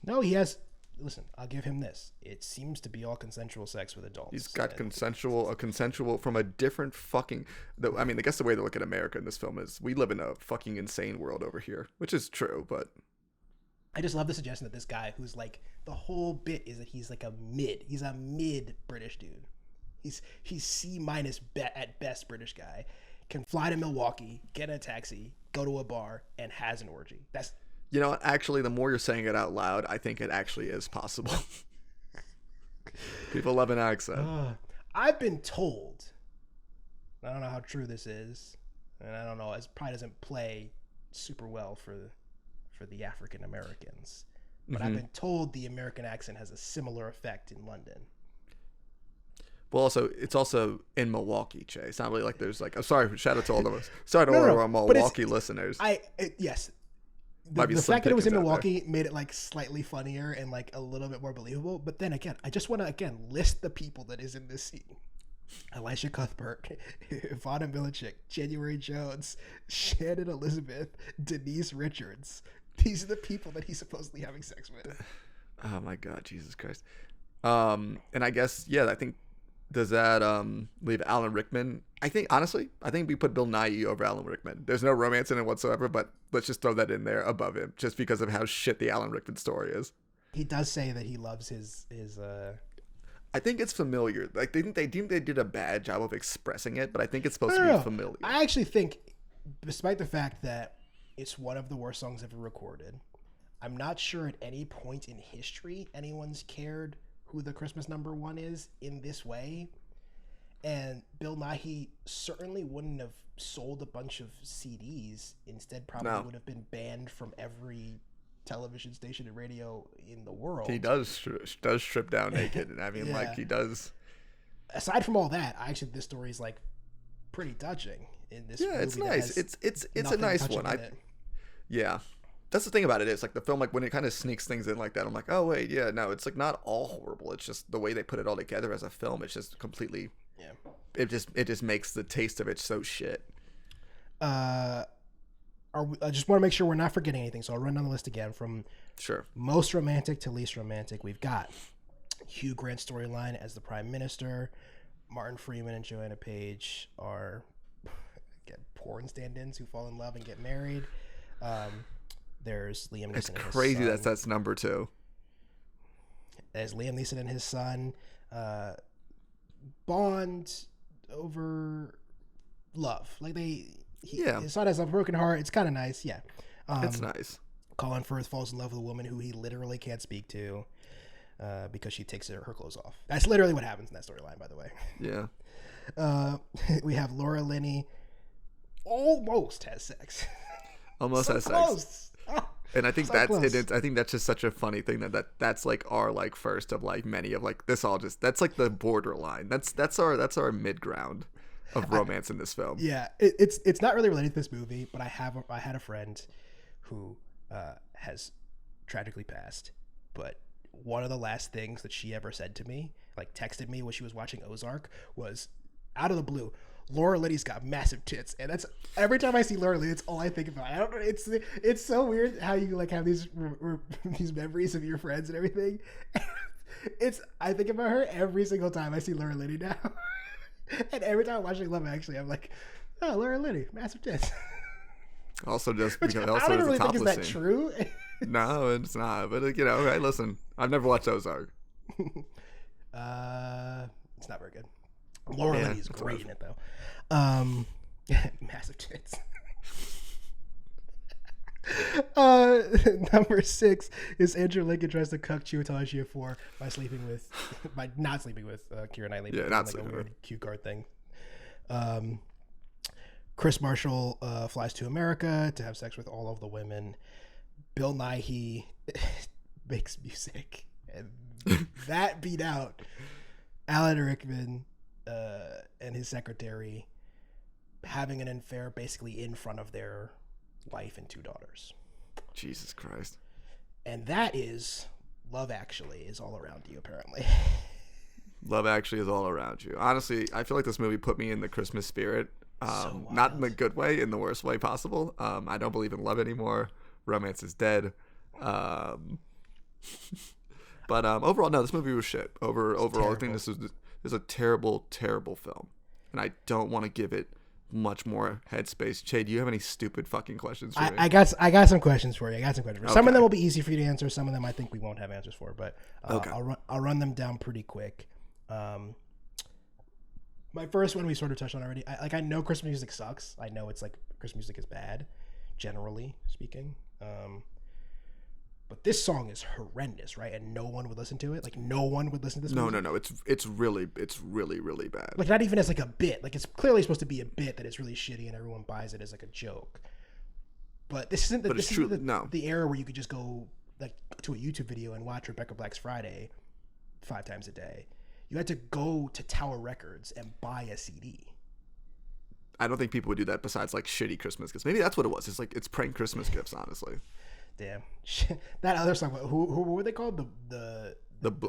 No, he has. Listen, I'll give him this. It seems to be all consensual sex with adults. He's got consensual from a different fucking. I mean, I guess the way to look at America in this film is we live in a fucking insane world over here, which is true, but. I just love the suggestion that this guy, who's like, the whole bit is that he's like he's a mid British dude. He's C- at best British guy, can fly to Milwaukee, get a taxi, go to a bar, and has an orgy. That's. You know what? Actually, the more you're saying it out loud, I think it actually is possible. People love an accent. I've been told, I don't know how true this is, and I don't know, it probably doesn't play super well for the African Americans, but I've been told the American accent has a similar effect in London. Well, it's also in Milwaukee, Jay. It's not really like there's like, I'm sorry, shout out to all of us. Sorry to all our Milwaukee listeners. Yes. The fact that it was in Milwaukee made it like slightly funnier and like a little bit more believable. But then again, I just want to list the people that is in this scene: Elisha Cuthbert, Ivana Milichik, January Jones, Shannon Elizabeth, Denise Richards. These are the people that he's supposedly having sex with. Oh my God, Jesus Christ! And I guess I think. Does that leave Alan Rickman? I think we put Bill Nighy over Alan Rickman. There's no romance in it whatsoever, but let's just throw that in there above him, just because of how shit the Alan Rickman story is. He does say that he loves his. I think it's familiar. Like they did a bad job of expressing it, but I think it's supposed to be familiar. I actually think, despite the fact that it's one of the worst songs ever recorded, I'm not sure at any point in history anyone's cared who the Christmas number one is in this way. And Bill Nighy certainly wouldn't have sold a bunch of CDs. Instead, probably would have been banned from every television station and radio in the world. He does strip down naked, and I mean, like he does. Aside from all that, I actually think this story is like pretty touching. In this, movie it's nice. It's a nice one. That's the thing about it is like the film, like when it kind of sneaks things in like that, I'm like, oh wait, it's like not all horrible. It's just the way they put it all together as a film. It's just completely, it just makes the taste of it so shit. I just want to make sure we're not forgetting anything. So I'll run down the list again from most romantic to least romantic. We've got Hugh Grant's storyline as the Prime Minister. Martin Freeman and Joanna Page are porn stand-ins who fall in love and get married. There's Liam Neeson. It's crazy that's number 2. There's Liam Neeson and his son bond over love. Like his son has a broken heart. It's kind of nice. Yeah. It's nice. Colin Firth falls in love with a woman who he literally can't speak to because she takes her clothes off. That's literally what happens in that storyline, by the way. Yeah. We have Laura Linney almost has sex. Almost has sex. And I think I think that's just such a funny thing that's like our like first of like many of like this all just that's like the borderline. That's our mid ground of romance in this film. Yeah, it's not really related to this movie, but I had a friend who has tragically passed, but one of the last things that she ever said to me, like texted me when she was watching Ozark, was out of the blue, Laura Linney's got massive tits, and that's every time I see Laura Linney, it's all I think about. I don't know. It's so weird how you like have these memories of your friends and everything. I think about her every single time I see Laura Linney now. And every time I'm watching Love Actually, I'm like, oh, Laura Linney, massive tits. Also, just Which because I also don't is really the think is topless that scene. true. No, it's not. But you know, hey, listen, I've never watched Ozark. It's not very good. Laura Yeah, Linney's that's great what in it though. Massive tits. Number 6 is Andrew Lincoln tries to cuck Chiwetel Ejiofor by not sleeping with Keira Knightley. Yeah, but not like sleeping a weird with. cue card thing. Chris Marshall flies to America to have sex with all of the women. Bill Nighy makes music, and that beat out Alan Rickman and his secretary having an affair basically in front of their wife and 2 daughters. Jesus Christ. And that is Love Actually is all around you, apparently. Love Actually is all around you. Honestly, I feel like this movie put me in the Christmas spirit. Not in the good way, in the worst way possible. I don't believe in love anymore. Romance is dead. But overall, no, this movie was shit. Overall, I think this is a terrible, terrible film. And I don't want to give it much more headspace. Che, do you have any stupid fucking questions for me? I got some questions for you. Some of them will be easy for you to answer. Some of them I think we won't have answers for, but I'll run them down pretty quick. My first one we sort of touched on already. I know Christmas music sucks. I know it's like Christmas music is bad, generally speaking. But this song is horrendous, right? And no one would listen to it. Like no one would listen to this. No. Music. It's really bad. Like not even as like a bit. Like it's clearly supposed to be a bit that it's really shitty and everyone buys it as like a joke. But this isn't the era where you could just go like to a YouTube video and watch Rebecca Black's Friday 5 times a day. You had to go to Tower Records and buy a CD. I don't think people would do that besides like shitty Christmas gifts. Maybe that's what it was. It's prank Christmas gifts, honestly. Damn. That other song, who were they called? I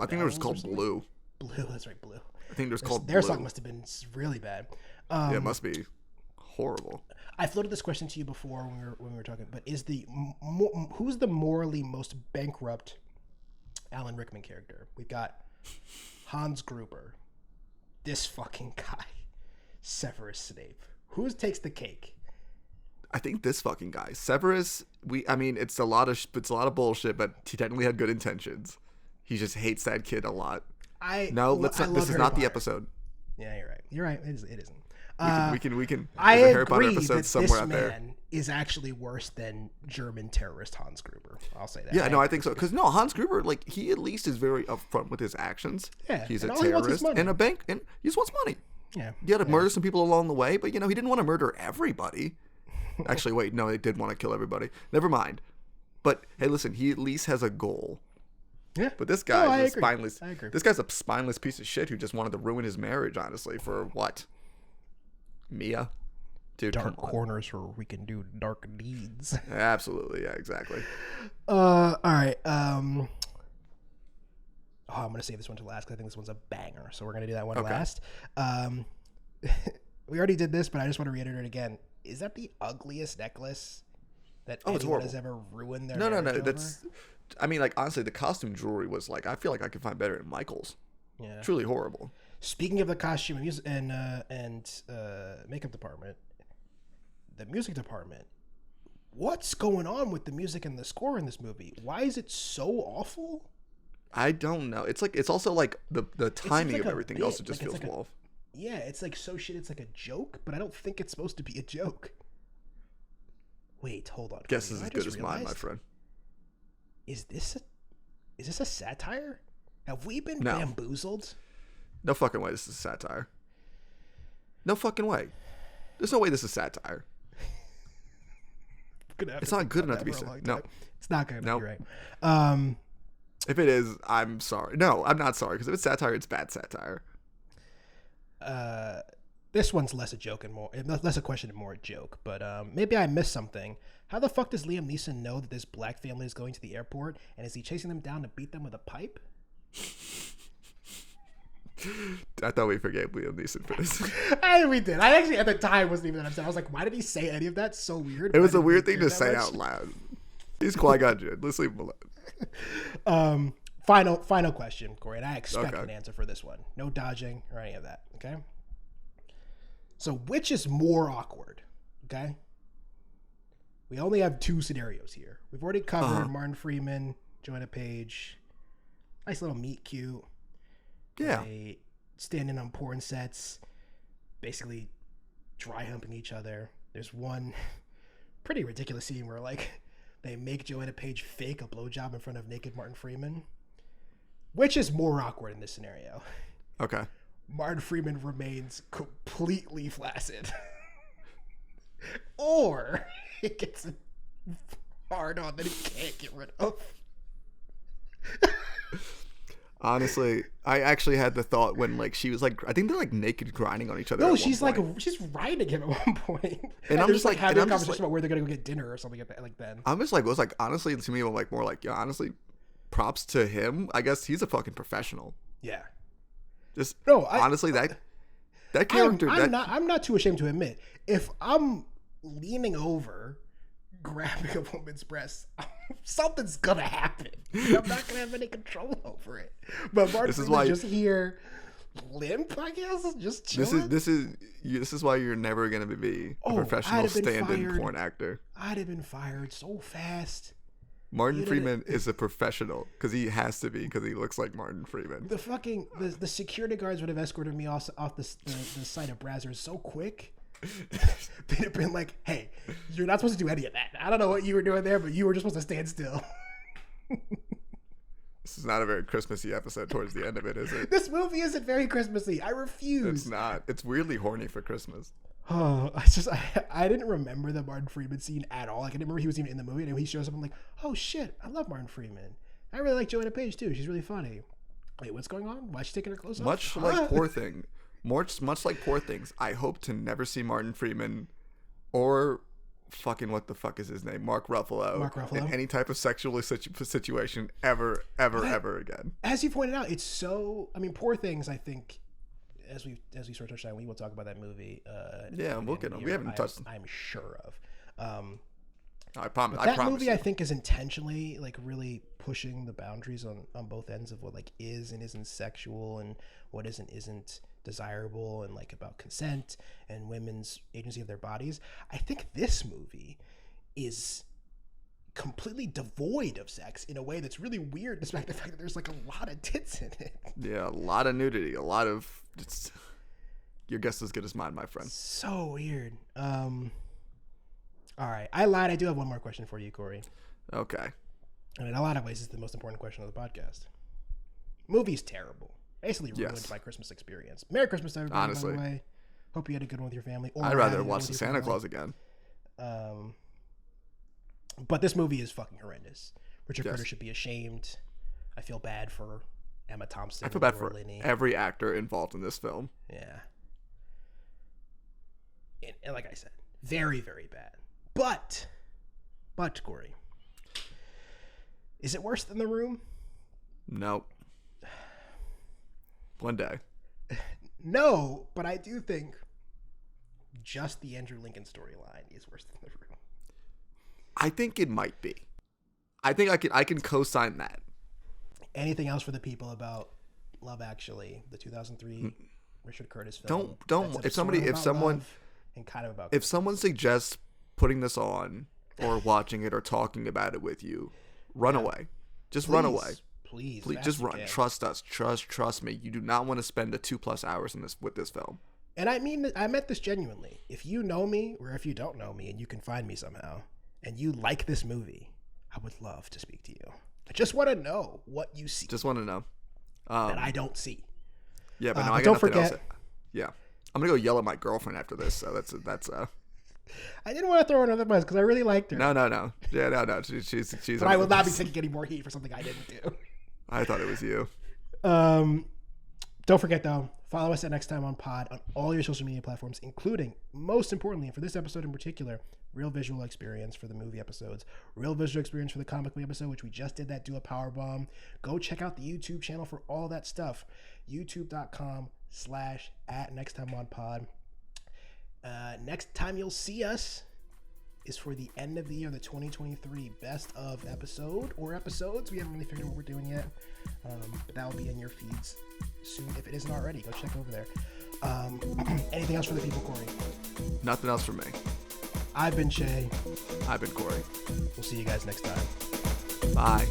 think it was called Blue. Blue, that's right, Blue. I think it was called Their Blue. song must have been really bad. Yeah, it must be horrible. I floated this question to you before when we were talking, but who's the morally most bankrupt Alan Rickman character? We've got Hans Gruber, this fucking guy, Severus Snape. Who takes the cake? I think this fucking guy, Severus. It's a lot of bullshit, but he technically had good intentions. He just hates that kid a lot. This is not the episode. Yeah, you're right. You're right. It isn't. We can. I there's a agree Harry Potter episode that somewhere this out man there. is actually worse than German terrorist Hans Gruber. I'll say that. Yeah, I think so. Because Hans Gruber, like he at least is very upfront with his actions. Yeah, he's a all he wants is terrorist money. and a bank, and he just wants money. Yeah, he had to murder some people along the way, but he didn't want to murder everybody. Actually, wait, no, they did want to kill everybody. Never mind. But hey, listen, he at least has a goal. Yeah. But this guy is spineless. I agree. This guy's a spineless piece of shit who just wanted to ruin his marriage, honestly, for what? Mia? Dude, dark corners where we can do dark deeds. Absolutely, yeah, exactly. All right. I'm gonna save this one to last because I think this one's a banger. So we're gonna do that one last. We already did this, but I just want to reiterate again. Is that the ugliest necklace that anyone has ever ruined their marriage over? That's. Honestly, the costume jewelry was like. I feel like I could find better in Michael's. Yeah. Truly horrible. Speaking of the costume and makeup department, the music department. What's going on with the music and the score in this movie? Why is it so awful? I don't know. It's also like the timing of everything bit. also just feels off. Yeah, it's like so shit. It's like a joke, but I don't think it's supposed to be a joke. Wait, hold on. Guess is as good as mine, my friend. Is this a satire? Have we been bamboozled? No fucking way. This is a satire. No fucking way. There's no way this is satire. It's not good enough to be satire. No, it's not good enough. You're right. If it is, I'm sorry. No, I'm not sorry because if it's satire, it's bad satire. This one's less a joke and less a question and more a joke. But maybe I missed something. How the fuck does Liam Neeson know that this black family is going to the airport, and is he chasing them down to beat them with a pipe? I thought we forgave Liam Neeson for this. We did. I actually at the time wasn't even upset. I was like, why did he say any of that? So weird. It was a weird thing to say out loud. He's Qui-Gon Jinn. Let's leave him alone. Final question, Corey, and I expect Okay. an answer for this one. No dodging or any of that. Okay. So which is more awkward? Okay. We only have 2 scenarios here. We've already covered Martin Freeman, Joanna Page. Nice little meet cute. Yeah. They standing on porn sets, basically dry humping each other. There's one pretty ridiculous scene where like they make Joanna Page fake a blowjob in front of naked Martin Freeman. Which is more awkward in this scenario? Okay. Martin Freeman remains completely flaccid. Or it gets hard on that he can't get rid of. Honestly, I actually had the thought when like she was like, I think they're like naked grinding on each other. No, at she's one like point. she's riding him at one point. And I'm they're just like, having a and I'm just conversation like- about where they're gonna go get dinner or something like then. I'm just like, honestly to me, I'm like more like, yeah, honestly, props to him. I guess he's a fucking professional. Yeah. Just No, honestly that character. I'm not too ashamed to admit if I'm leaning over, grabbing a woman's breast, something's gonna happen. I'm not gonna have any control over it. But Martin Freeman's just here, limp, I guess, just chilling. This is why you're never gonna be a professional stand-in porn actor. I'd have been fired so fast. Martin Freeman is a professional because he has to be because he looks like Martin Freeman. The security guards would have escorted me off the site of Brazzers so quick. They'd have been like, "Hey, you're not supposed to do any of that. I don't know what you were doing there, but you were just supposed to stand still." This is not a very Christmassy episode towards the end of it, is it? This movie isn't very Christmassy. I refuse. It's not. It's weirdly horny for Christmas. Oh, I didn't remember the Martin Freeman scene at all. Like, I didn't remember he was even in the movie. And when he shows up, I'm like, oh shit, I love Martin Freeman. I really like Joanna Page too. She's really funny. Wait, what's going on? Why is she taking her clothes off? Much like Poor Thing. Much like Poor Things, I hope to never see Martin Freeman or fucking what the fuck is his name? Mark Ruffalo. In any type of sexual situation ever again. As you pointed out, it's so, I mean, Poor Things, I think, as we sort of touched on, we will talk about that movie. Yeah, we'll get on. We haven't touched. I'm sure of. I promise. That movie, I think, is intentionally like really pushing the boundaries on both ends of what like is and isn't sexual and what isn't desirable and like about consent and women's agency of their bodies. I think this movie is completely devoid of sex in a way that's really weird, despite the fact that there's like a lot of tits in it. Yeah, a lot of nudity, a lot of. Your guess is as good as mine, my friend. So weird. All right, I lied. I do have one more question for you, Corey. Okay. And in a lot of ways, it's the most important question of the podcast. Movie's terrible. Basically ruined my Christmas experience. Merry Christmas, everybody, honestly. by the way. Hope you had a good one with your family. Or I'd rather watch the Santa Claus again. But this movie is fucking horrendous. Richard Curtis should be ashamed. I feel bad for Emma Thompson. I feel bad for every actor involved in this film. Yeah. And like I said, very, very bad. But Corey, is it worse than The Room? Nope. One day. No, but I do think just the Andrew Lincoln storyline is worse than The Room. I think it might be. I think I can co-sign that. Anything else for the people about Love Actually, the 2003 Richard Curtis film? Don't. If someone and kind of about if someone suggests putting this on or watching it or talking about it with you, run away. Just run away. Please, just run. Trust us. Trust me. You do not want to spend the 2+ hours with this film. And I meant this genuinely. If you know me or if you don't know me and you can find me somehow and you like this movie, I would love to speak to you. I just want to know what you see. Just want to know. That I don't see. Yeah, but no, I got nothing else. Yeah. I'm going to go yell at my girlfriend after this. So that's I didn't want to throw her under the bus because I really liked her. No. Yeah, no. She's. But I will not be taking any more heat for something I didn't do. I thought it was you. Don't forget though, follow us at Next Time on Pod on all your social media platforms, including, most importantly, and for this episode in particular, Real Visual Experience for the movie episodes, Real Visual Experience for the comic book episode, which we just did that Do a Powerbomb. Go check out the YouTube channel for all that stuff. YouTube.com/@NextTimeOnPod. Next time you'll see us, is for the end of the year, the 2023 best of episode or episodes. We haven't really figured out what we're doing yet, but that will be in your feeds soon. If it isn't already, go check over there. Anything else for the people, Corey? Nothing else for me. I've been Shay. I've been Corey. We'll see you guys next time. Bye.